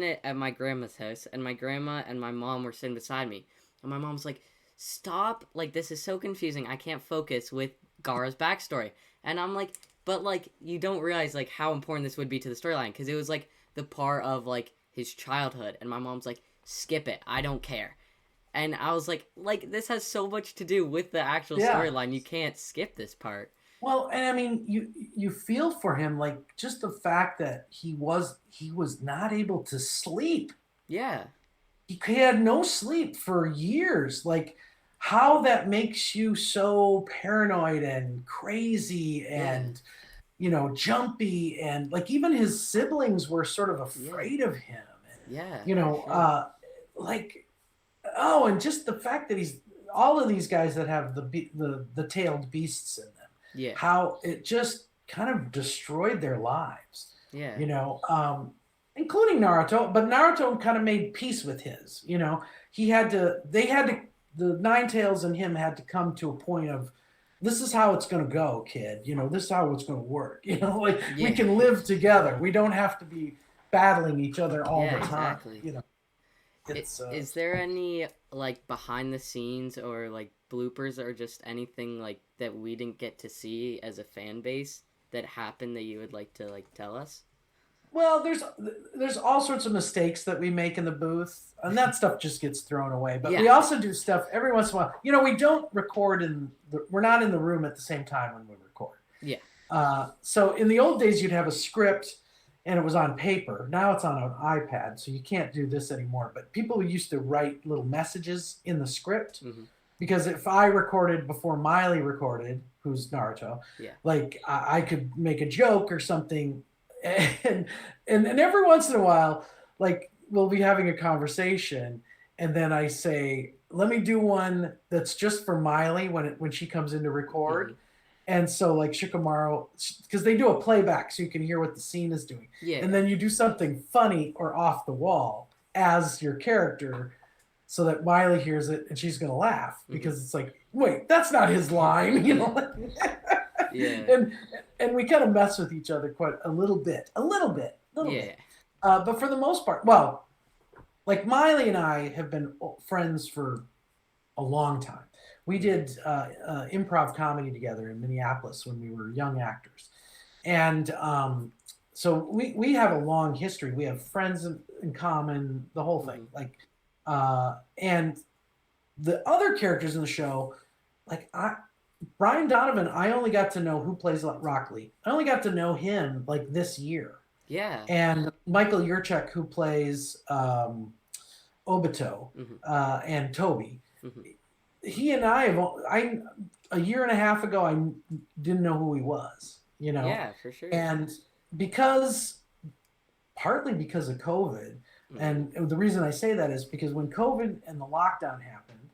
it at my grandma's house, and my grandma and my mom were sitting beside me, and my mom's like, "Stop! Like, this is so confusing. I can't focus with Gaara's backstory." And I'm like, "But like, you don't realize like how important this would be to the storyline, because it was like the part of like his childhood." And my mom's like, "Skip it. I don't care." And I was like, this has so much to do with the actual storyline. You can't skip this part. Well, and I mean, you feel for him, like, just the fact that he was not able to sleep. Yeah. He had no sleep for years. Like, how that makes you so paranoid and crazy and, jumpy. And, like, even his siblings were sort of afraid of him. And, yeah. and just the fact that he's all of these guys that have the tailed beasts in them. Yeah. How it just kind of destroyed their lives. Yeah. Including Naruto, but Naruto kind of made peace with his. The Nine Tails and him had to come to a point of, this is how it's going to go, kid. This is how it's going to work. We can live together. We don't have to be battling each other all the time. Exactly. Is there any like behind the scenes or like bloopers or just anything like that we didn't get to see as a fan base that happened that you would like to like tell us? Well, there's all sorts of mistakes that we make in the booth, and that stuff just gets thrown away. But we also do stuff every once in a while. We don't record we're not in the room at the same time when we record. Yeah. So in the old days, you'd have a script, and it was on paper. Now it's on an iPad, so you can't do this anymore. But people used to write little messages in the script, because if I recorded before Miley recorded, who's Naruto. Yeah. Like I could make a joke or something, and and every once in a while, like we'll be having a conversation, and then I say, "Let me do one that's just for Miley when she comes in to record." Mhm. And so like Shikamaru, because they do a playback so you can hear what the scene is doing, Yeah. and then you do something funny or off the wall as your character, so that Miley hears it and she's gonna laugh because it's like, wait, that's not his line, you know. Yeah. And we kind of mess with each other quite a little bit, Yeah. but for the most part, well, like Miley and I have been friends for a long time. We did improv comedy together in Minneapolis when we were young actors, and so we have a long history. We have friends in common, the whole thing. Like, and the other characters in the show, like Brian Donovan, I only got to know who plays Rock Lee. I only got to know him like this year. Yeah. And Michael Yurchek, who plays Obito and Toby. He and I a year and a half ago, I didn't know who he was, you know? Yeah, for sure. And partly because of COVID, and the reason I say that is because when COVID and the lockdown happened,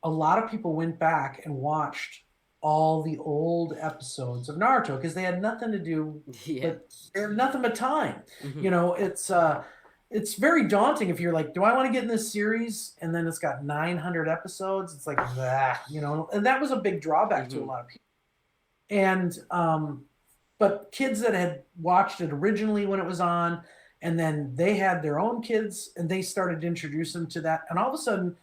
a lot of people went back and watched all the old episodes of Naruto because they had nothing to do, but they had nothing but time. You know, it's very daunting if you're like, do I want to get in this series? And then it's got 900 episodes. It's like that, you know, and that was a big drawback to a lot of people. And, but kids that had watched it originally when it was on, and then they had their own kids and they started to introduce them to that. And all of a sudden,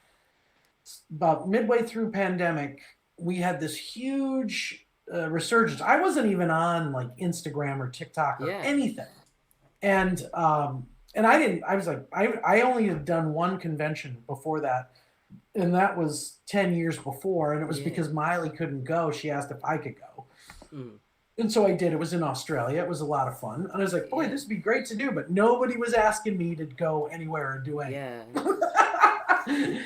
about midway through pandemic, we had this huge resurgence. I wasn't even on like Instagram or TikTok or anything. And I was like, I only had done one convention before that. And that was 10 years before. And it was because Miley couldn't go. She asked if I could go. And so I did. It was in Australia. It was a lot of fun. And I was like, boy, this would be great to do. But nobody was asking me to go anywhere or do anything. Yeah.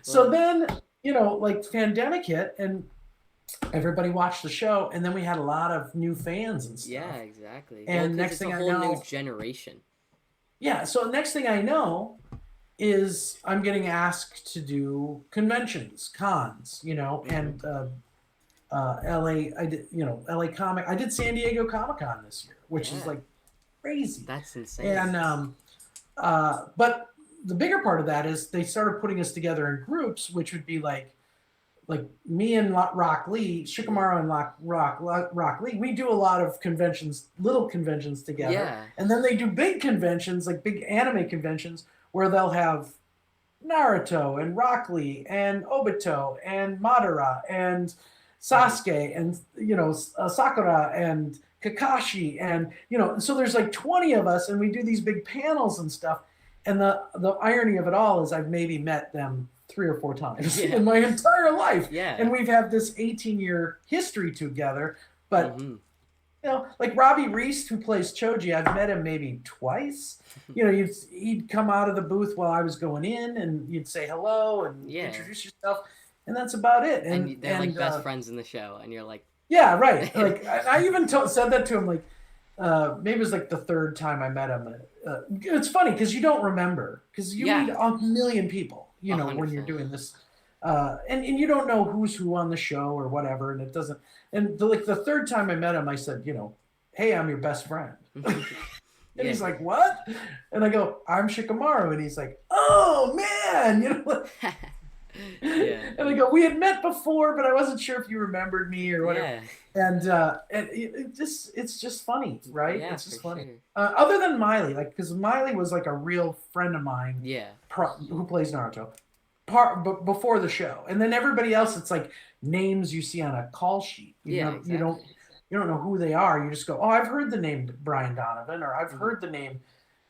So then, you know, like pandemic hit and everybody watched the show. And then we had a lot of new fans and stuff. Yeah, exactly. And next thing I know, it's a whole new generation. Yeah. So next thing I know is I'm getting asked to do conventions, cons, you know, and LA, LA Comic. I did San Diego Comic-Con this year, which is like crazy. That's insane. And but the bigger part of that is they started putting us together in groups, which would be like me and Rock Lee, Shikamaru and Rock Lee. We do a lot of conventions, little conventions together. Yeah. And then they do big conventions, like big anime conventions, where they'll have Naruto and Rock Lee and Obito and Madara and Sasuke and, you know, Sakura and Kakashi. And, you know, so there's like 20 of us and we do these big panels and stuff. And the irony of it all is I've maybe met them 3 or 4 times in my entire life. Yeah. And we've had this 18-year history together. But, you know, like Robbie Reese, who plays Choji, I've met him maybe twice. You know, he'd come out of the booth while I was going in and you'd say hello and introduce yourself. And that's about it. And they're like best friends in the show. And you're like... Yeah, right. Like I even said that to him, like, maybe it was like the 3rd time I met him. It's funny because you don't remember because you meet a million people, you know, 100%. when you're doing this, and you don't know who's who on the show or whatever, and it doesn't. And the 3rd time I met him, I said, you know, hey, I'm your best friend, and he's like, what? And I go, I'm Shikamaru, and he's like, oh man, you know. And I go, we had met before, but I wasn't sure if you remembered me or whatever. And it's just funny, right? Yeah, it's just funny. Sure. Other than Miley, like, because Miley was like a real friend of mine. Yeah. Who plays Naruto, before the show, and then everybody else, it's like names you see on a call sheet. You don't know who they are. You just go, oh, I've heard the name Brian Donovan, or I've heard the name,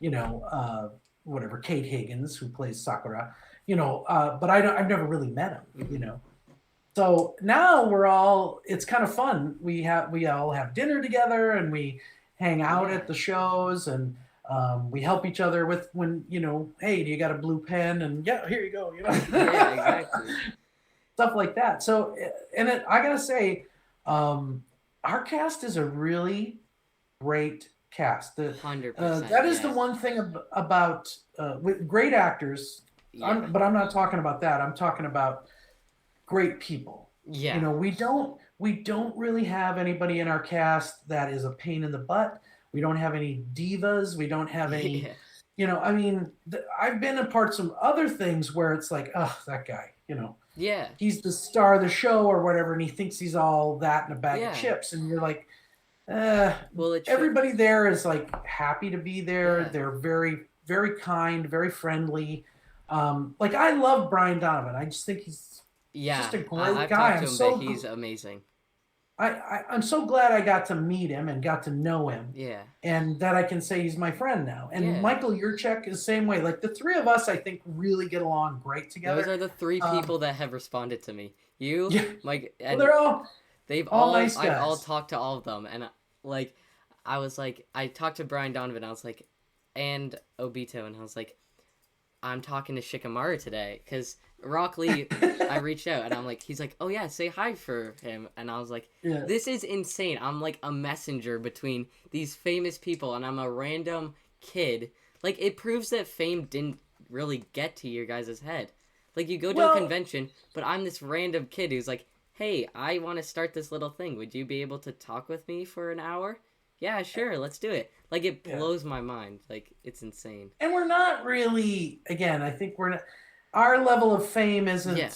you know, whatever, Kate Higgins, who plays Sakura. You know, but I've never really met him, you know. So now it's kind of fun. We all have dinner together and we hang out at the shows and we help each other with when, you know, hey, do you got a blue pen? And yeah, here you go, you know. Yeah, exactly. Stuff like that. So, and I gotta say, Our cast is a really great cast. 100%. That is the Yeah. one thing about with great actors. Yeah. But I'm not talking about that. I'm talking about great people. You Yeah. know, we don't really have anybody in our cast that is a pain in the butt. We don't have any divas. We don't have any, Yeah. I mean, I've been a part of some other things where it's like, oh, that guy, Yeah. he's the star of the show or whatever, and he thinks he's all that in a bag of Yeah. chips, and you're like, uh, Well, everybody there is like happy to be there. Yeah. They're very, very kind, very friendly. Like I love Brian Donovan. I just think he's Yeah. just a great I've guy. talked to him, but he's amazing. I'm so glad I got to meet him and got to know him, Yeah. and that I can say he's my friend now. And Yeah. Michael Yurchek is the same way. Like the three of us, I think really get along great together. Those are the three people that have responded to me. You, Yeah. Mike, Well, and they're they've all all nice I've all guys. talked to all of them, and like I was like I talked to Brian Donovan. I was like, and Obito, and I was like, I'm talking to Shikamaru today because Rock Lee. I reached out and I'm like, he's like, oh yeah, say hi for him, and I was like, Yeah. this is insane. I'm like a messenger between these famous people, and I'm a random kid. Like it proves that fame didn't really get to your guys' head. Like you go to a convention, but I'm this random kid who's like, hey, I want to start this little thing. Would you be able to talk with me for an hour? Yeah, sure, let's do it. Like it blows my mind. Like it's insane. And we're not really, again, I think we're not, our level of fame isn't, Yeah.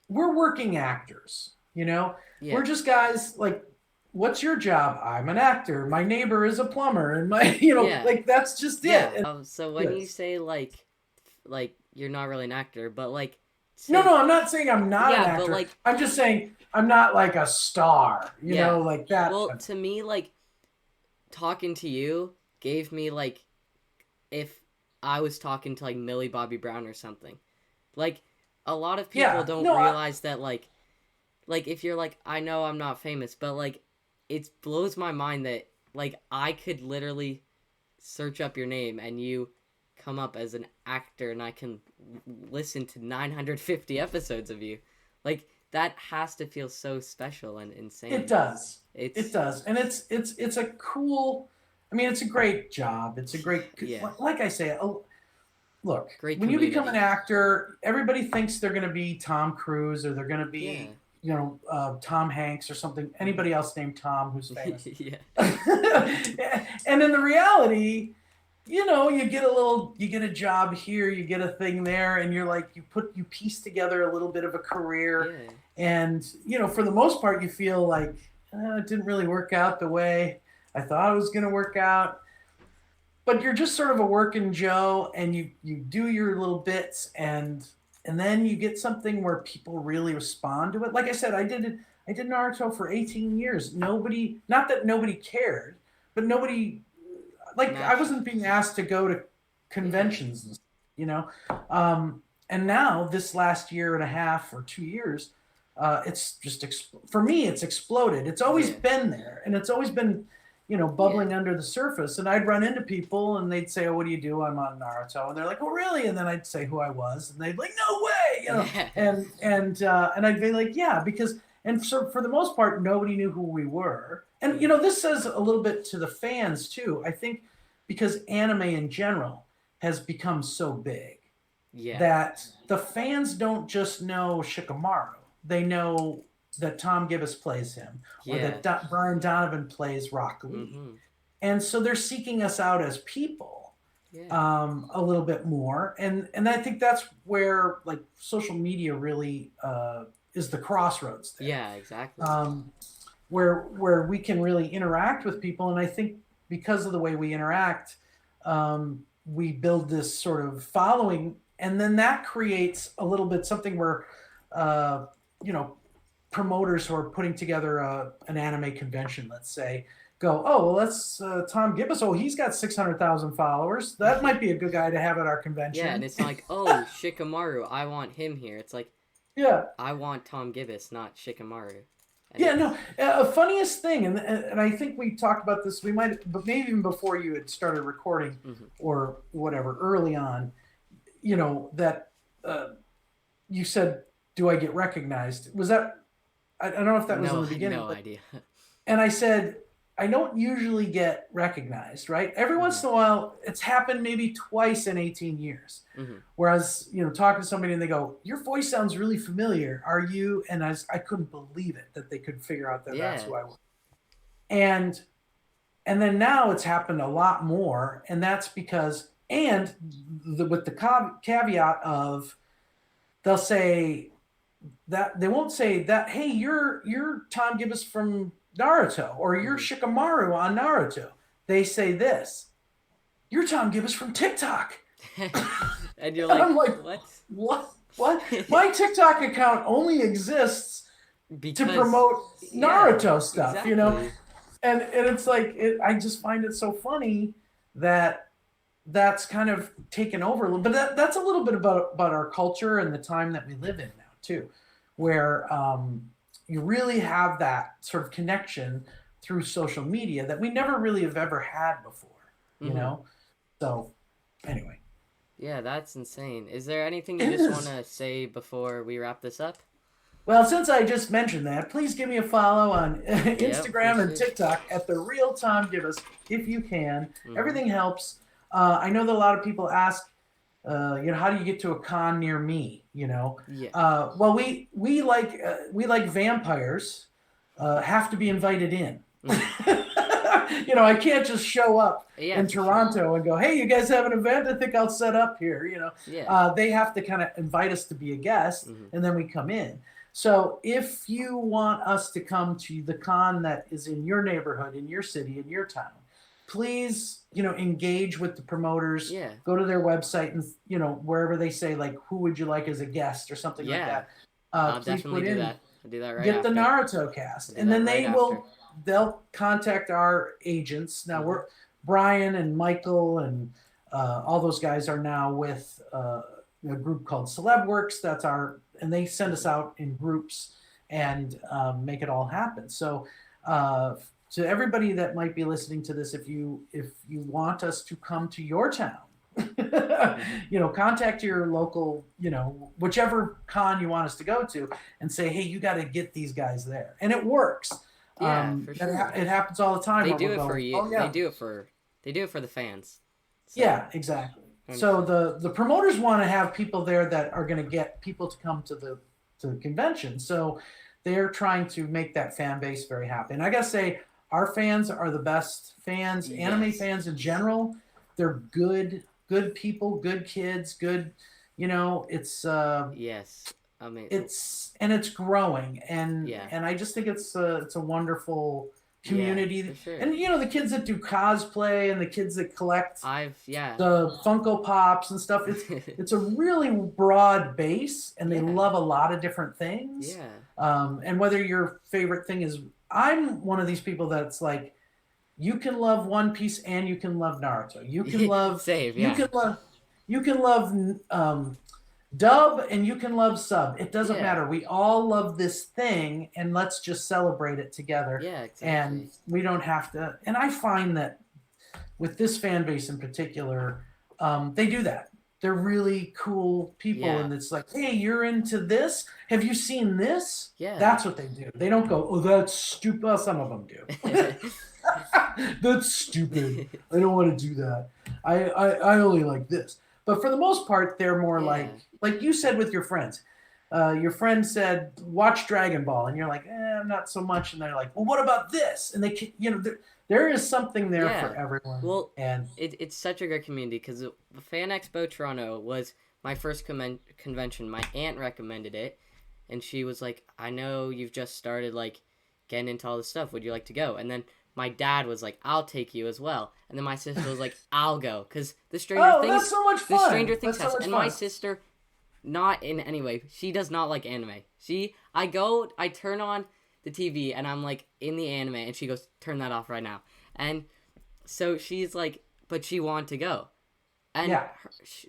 we're working actors, Yeah. We're just guys like, what's your job? I'm an actor. My neighbor is a plumber. And my, Yeah. like that's just Yeah. it. And, So when you yes. say like you're not really an actor, but like No, I'm not saying I'm not an Yeah, but, actor. like- I'm just saying I'm not like a star, Yeah. like that. Well, to me, like talking to you gave me like if I was talking to like Millie Bobby Brown or something. Like a lot of people Yeah, don't no, realize that like if you're like I know I'm not famous, but like it blows my mind that like I could literally search up your name and you come up as an actor and I can listen to 950 episodes of you. Like that has to feel so special and insane. It does. It does, and it's a cool. I mean, it's a great job. It's a great, Yeah. like I say. Look, Great when you become an community. actor, everybody thinks they're going to be Tom Cruise or they're going to be, Yeah. Tom Hanks or something. Anybody else named Tom who's famous. Yeah. And in the reality, you get a job here, you get a thing there, and you're like, you piece together a little bit of a career. Yeah. And, for the most part, you feel like it didn't really work out the way I thought it was going to work out. But you're just sort of a working Joe, and you do your little bits, and then you get something where people really respond to it. Like I said, I did Naruto for 18 years. Not that nobody cared, but nobody, like I wasn't being asked to go to conventions, and now this last year and a half or 2 years, it's just for me it's exploded. It's always been there, and it's always been bubbling under the surface. And I'd run into people and they'd say, oh, what do you do? I'm on Naruto. And they're like, oh, really? And then I'd say who I was, and they'd like, no way, and I'd be like, yeah, and so for the most part, nobody knew who we were. And this says a little bit to the fans too. I think because anime in general has become so big that the fans don't just know Shikamaru. They know that Tom Gibbs plays him, or that Brian Donovan plays Rock Lee. Mm-hmm. And so they're seeking us out as people a little bit more. And I think that's where like social media really is the crossroads there. Yeah, exactly. Where we can really interact with people. And I think because of the way we interact, we build this sort of following, and then that creates a little bit something where, promoters who are putting together an anime convention, let's say, go, oh, well, that's Tom Gibbs. Oh, he's got 600,000 followers. That might be a good guy to have at our convention. Yeah, and it's not like, oh, Shikamaru, I want him here. It's like, I want Tom Gibbs, not Shikamaru. Funniest thing, and I think we talked about this, we might, but maybe even before you had started recording or whatever, early on, that you said, do I get recognized? Was that I don't know if that was in the beginning. No idea. And I said, I don't usually get recognized, right? Every once in a while, it's happened maybe twice in 18 years. Whereas, talking to somebody and they go, your voice sounds really familiar. Are you? And I couldn't believe it that they could figure out that that's who I was. And then now it's happened a lot more. And that's because, with the caveat of, they'll say that, they won't say that, hey, you're Tom Gibbs from Naruto, or you're Shikamaru on Naruto. They say this, you're Tom Gibbs from TikTok. And you're like, I'm like, what? My TikTok account only exists to promote Naruto stuff, exactly. And it's like, I just find it so funny that that's kind of taken over a little. But that's a little bit about our culture and the time that we live in now too, where you really have that sort of connection through social media that we never really have ever had before, you know? So anyway. Yeah, that's insane. Is there anything you just want to say before we wrap this up? Well, since I just mentioned that, please give me a follow on Instagram and TikTok at The Real Tom Gibbs if you can. Everything helps. I know that a lot of people ask, how do you get to a con near me? Yeah. Well, we like vampires have to be invited in. I can't just show up in Toronto and go, hey, you guys have an event? I think I'll set up here. They have to kind of invite us to be a guest, and then we come in. So if you want us to come to the con that is in your neighborhood, in your city, in your town, please, engage with the promoters. Yeah. Go to their website and, wherever they say, like, who would you like as a guest or something like that. I'll please definitely do that. I'll do that right Get after. the Naruto cast. And then they'll contact our agents. Now Brian and Michael and all those guys are now with a group called CelebWorks. And they send us out in groups and make it all happen. So to everybody that might be listening to this, if you want us to come to your town, contact your local, whichever con you want us to go to, and say, hey, you got to get these guys there, and it works. Yeah, for sure. It happens all the time. They do it for you. Oh, yeah. They do it for the fans. So. Yeah, exactly. So the promoters want to have people there that are going to get people to come to the convention. So they're trying to make that fan base very happy. And I gotta say, our fans are the best fans. Yes. Anime fans in general, they're good people, good kids, good. It's yes, amazing. It's growing, and I just think it's a wonderful community. Yeah, for sure. And the kids that do cosplay and the kids that collect the Funko Pops and stuff, it's a really broad base, and they love a lot of different things. And whether your favorite thing is, I'm one of these people that's like, you can love One Piece and you can love Naruto. You can love you can love dub and you can love sub. It doesn't matter. We all love this thing, and let's just celebrate it together. Yeah, exactly. And we don't have to. And I find that with this fan base in particular, they do that. They're really cool people, and it's like, hey, you're into this? Have you seen this? Yeah, that's what they do. They don't go, oh, that's stupid. Well, some of them do. That's stupid. I don't want to do that. I only like this. But for the most part, they're more like you said with your friends. Your friend said, watch Dragon Ball. And you're like, I'm not so much. And they're like, well, what about this? And they, there is something there for everyone. Well, and it's such a great community, because the Fan Expo Toronto was my first convention. My aunt recommended it. And she was like, I know you've just started, like, getting into all this stuff. Would you like to go? And then my dad was like, I'll take you as well. And then my sister was like, I'll go. Because the Stranger Things... that's so much fun. The Stranger Things house. And my sister, not in any way, she does not like anime. I turn on the TV, and I'm, like, in the anime, and she goes, turn that off right now. And so she's like, but she wanted to go. And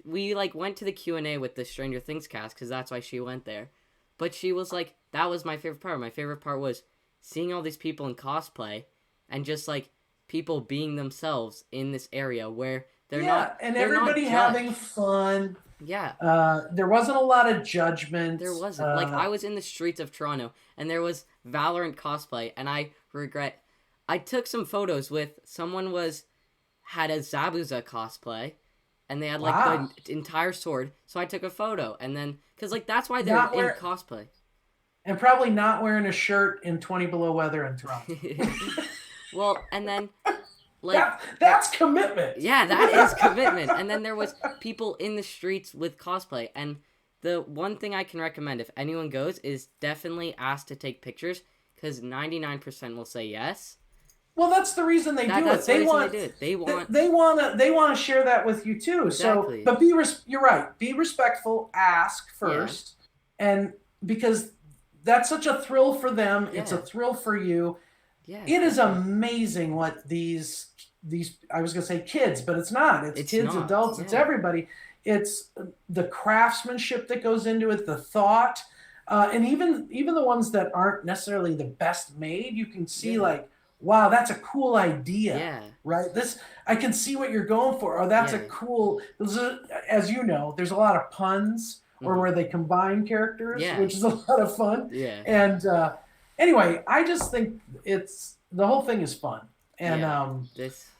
we, like, went to the Q&A with the Stranger Things cast, because that's why she went there. But she was like, that was my favorite part. My favorite part was seeing all these people in cosplay, and just, like, people being themselves in this area where they're not... and everybody having fun. Yeah. There wasn't a lot of judgment. There wasn't. Like, I was in the streets of Toronto, and there was Valorant cosplay, and I regret. I took some photos with someone had a Zabuza cosplay, and they had like Wow. the entire sword. So I took a photo, and then because like that's why they're Not in where, cosplay. and probably not wearing a shirt in 20 below weather in Toronto. Well, and then like That's commitment. yeah, that is commitment. And then there was people in the streets with cosplay, and the one thing I can recommend if anyone goes is definitely ask to take pictures because 99% will say yes. Well, that's the reason they do it. That's the reason they do it. They want to share that with you too. Exactly. So, but you're right. Be respectful. Ask first, and because that's such a thrill for them, it's a thrill for you. Yeah, it is amazing what these I was gonna say kids, but it's not. It's kids, not. adults, it's everybody. It's the craftsmanship that goes into it, the thought, and even the ones that aren't necessarily the best made. You can see like, wow, that's a cool idea. Yeah. Right. I can see what you're going for. Or that's a cool. As you know, there's a lot of puns or where they combine characters, which is a lot of fun. Yeah. And anyway, I just think the whole thing is fun. And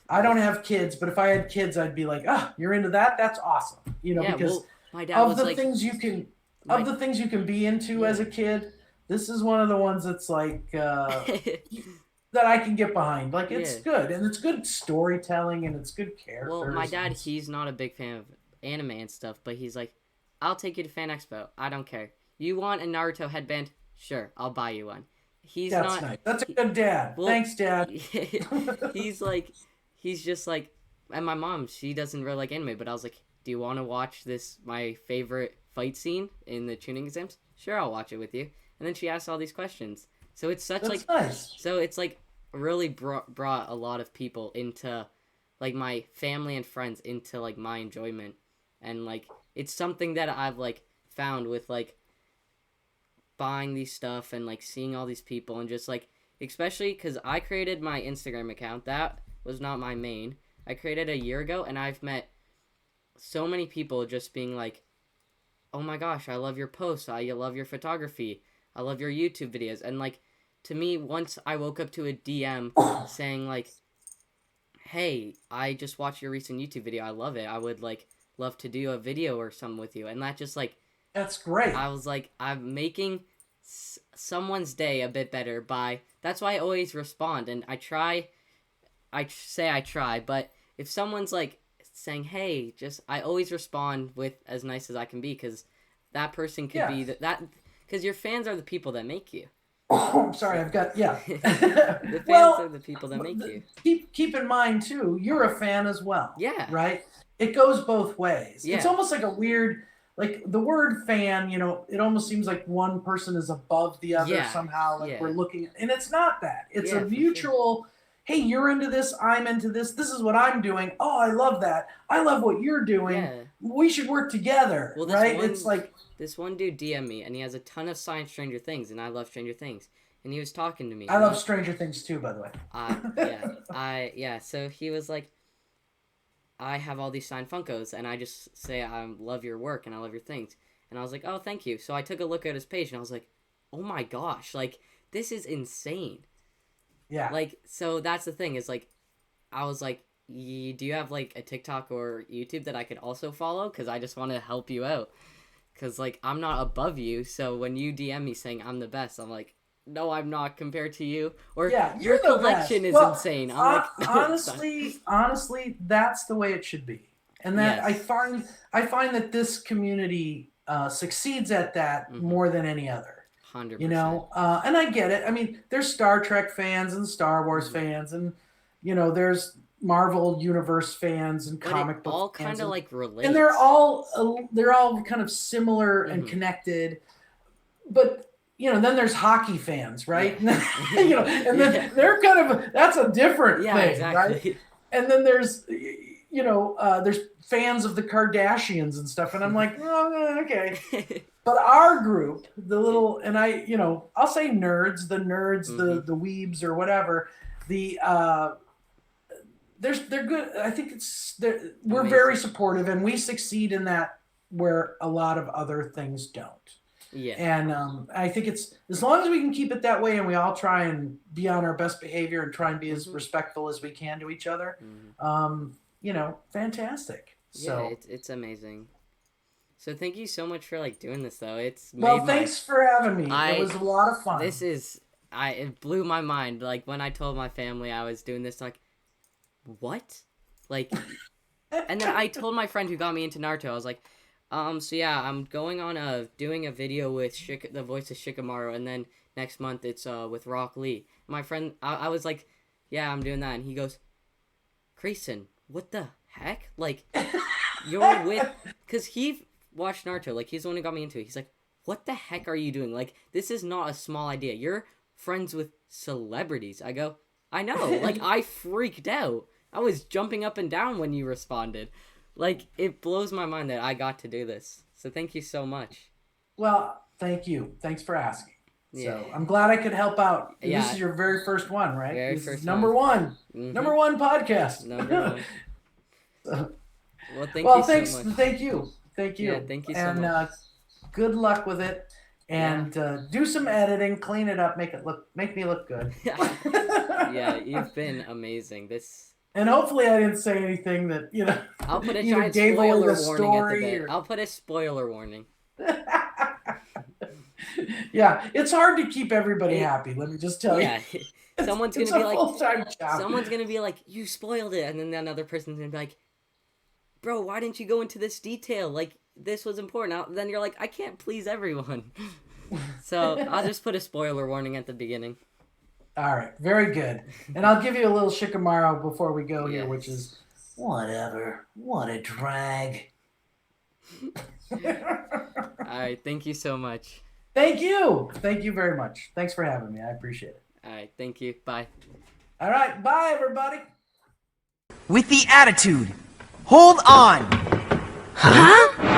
I don't have kids, but if I had kids, I'd be like, you're into that? That's awesome. You know, because my dad of the things you can be into as a kid, this is one of the ones that's like that I can get behind. Like it's good, and it's good storytelling, and it's good characters. Well, my dad, he's not a big fan of anime and stuff, but he's like, I'll take you to Fan Expo. I don't care. You want a Naruto headband? Sure, I'll buy you one. That's nice. That's a good dad. Well, thanks, Dad. He's just like, and my mom, she doesn't really like anime, but I was like, do you want to watch my favorite fight scene in the tuning exams? Sure, I'll watch it with you. And then she asked all these questions. So it's That's nice. So it's like really brought a lot of people into, like my family and friends into like my enjoyment. And like, it's something that I've like found with like buying these stuff and like seeing all these people and just like, especially because I created my Instagram account. That was not my main. I created a year ago, and I've met so many people just being like, oh my gosh, I love your posts, I love your photography, I love your YouTube videos. And like, to me, once I woke up to a DM saying like, hey, I just watched your recent YouTube video, I love it, I would like love to do a video or something with you. And that just like, that's great. I was like, I'm making someone's day a bit better by, that's why I always respond. And I try, but if someone's like saying, hey, I always respond with as nice as I can be, because that person could be that, because your fans are the people that make you. Oh, I'm sorry, I've got, The fans are the people that make you. Keep in mind, too, you're a fan as well. Yeah. Right? It goes both ways. Yeah. It's almost like a weird, like the word fan, you know, it almost seems like one person is above the other somehow, like we're looking, and it's not that. It's a mutual, hey, you're into this, I'm into this, this is what I'm doing, oh, I love that, I love what you're doing, we should work together, right? It's like... This one dude DM'd me, and he has a ton of signed Stranger Things, and I love Stranger Things, and he was talking to me. I love Stranger Things too, by the way. So he was like, I have all these signed Funkos, and I just say I love your work, and I love your things. And I was like, oh, thank you. So I took a look at his page, and I was like, oh my gosh, like, this is insane. Yeah. Like, so that's the thing, is like, I was like, do you have like a TikTok or YouTube that I could also follow? Because I just want to help you out. Because like, I'm not above you, so when you DM me saying I'm the best, I'm like, no, I'm not compared to you. Or your collection is insane. I'm like, no, honestly, that's the way it should be. And that I find that this community succeeds at that more than any other. 100%. You know, and I get it. I mean, there's Star Trek fans and Star Wars fans, and you know, there's Marvel Universe fans and comic book all fans, kind of like relate. and they're all kind of similar and connected. But you know, then there's hockey fans, right? You know, and then they're kind of that's a different thing, exactly. right? And then there's there's fans of the Kardashians and stuff, and I'm like, oh, okay. But our group, the little, and I'll say nerds, the weebs or whatever, they're good. I think we're very supportive, and we succeed in that where a lot of other things don't. Yeah. And I think it's, as long as we can keep it that way and we all try and be on our best behavior and try and be as respectful as we can to each other, you know, fantastic. So Yeah, it's amazing. So thank you so much for like doing this though. It's made well, thanks for having me. It was a lot of fun. It blew my mind. Like when I told my family I was doing this, like, what? Like, and then I told my friend who got me into Naruto. I was like, so yeah, I'm going on doing a video with the voice of Shikamaru, and then next month it's with Rock Lee. My friend, I was like, yeah, I'm doing that, and he goes, Grayson, what the heck? Like, you're with, because he watched Naruto, like, he's the one who got me into it. He's like, what the heck are you doing? Like, this is not a small idea. You're friends with celebrities. I go, I know. Like, I freaked out. I was jumping up and down when you responded. Like, it blows my mind that I got to do this. So thank you so much. Well, thank you. Thanks for asking. Yeah. So I'm glad I could help out. Yeah. This is your very first one, right? Very this first is number one. Mm-hmm. Number one podcast. Number one. Well, thank you so much. Thank you. Thank you. Yeah, thank you so much. And good luck with it. And do some editing, clean it up, make me look good. Yeah, you've been amazing. And hopefully I didn't say anything that, you know, I'll put a either giant gave away spoiler the warning at the story bit. or... I'll put a spoiler warning. Yeah, it's hard to keep everybody happy. Let me just tell you. Yeah, someone's gonna it's be a like, full-time job. someone's gonna be like, you spoiled it, and then another person's gonna be like, bro, why didn't you go into this detail? Like, this was important. Then you're like, I can't please everyone. So I'll just put a spoiler warning at the beginning. All right, very good. And I'll give you a little Shikamaru before we go here, Yes. which is, whatever, what a drag. All right, thank you so much. Thank you. Thank you very much. Thanks for having me. I appreciate it. All right, thank you. Bye. All right, bye, everybody. With the attitude. Hold on. Huh?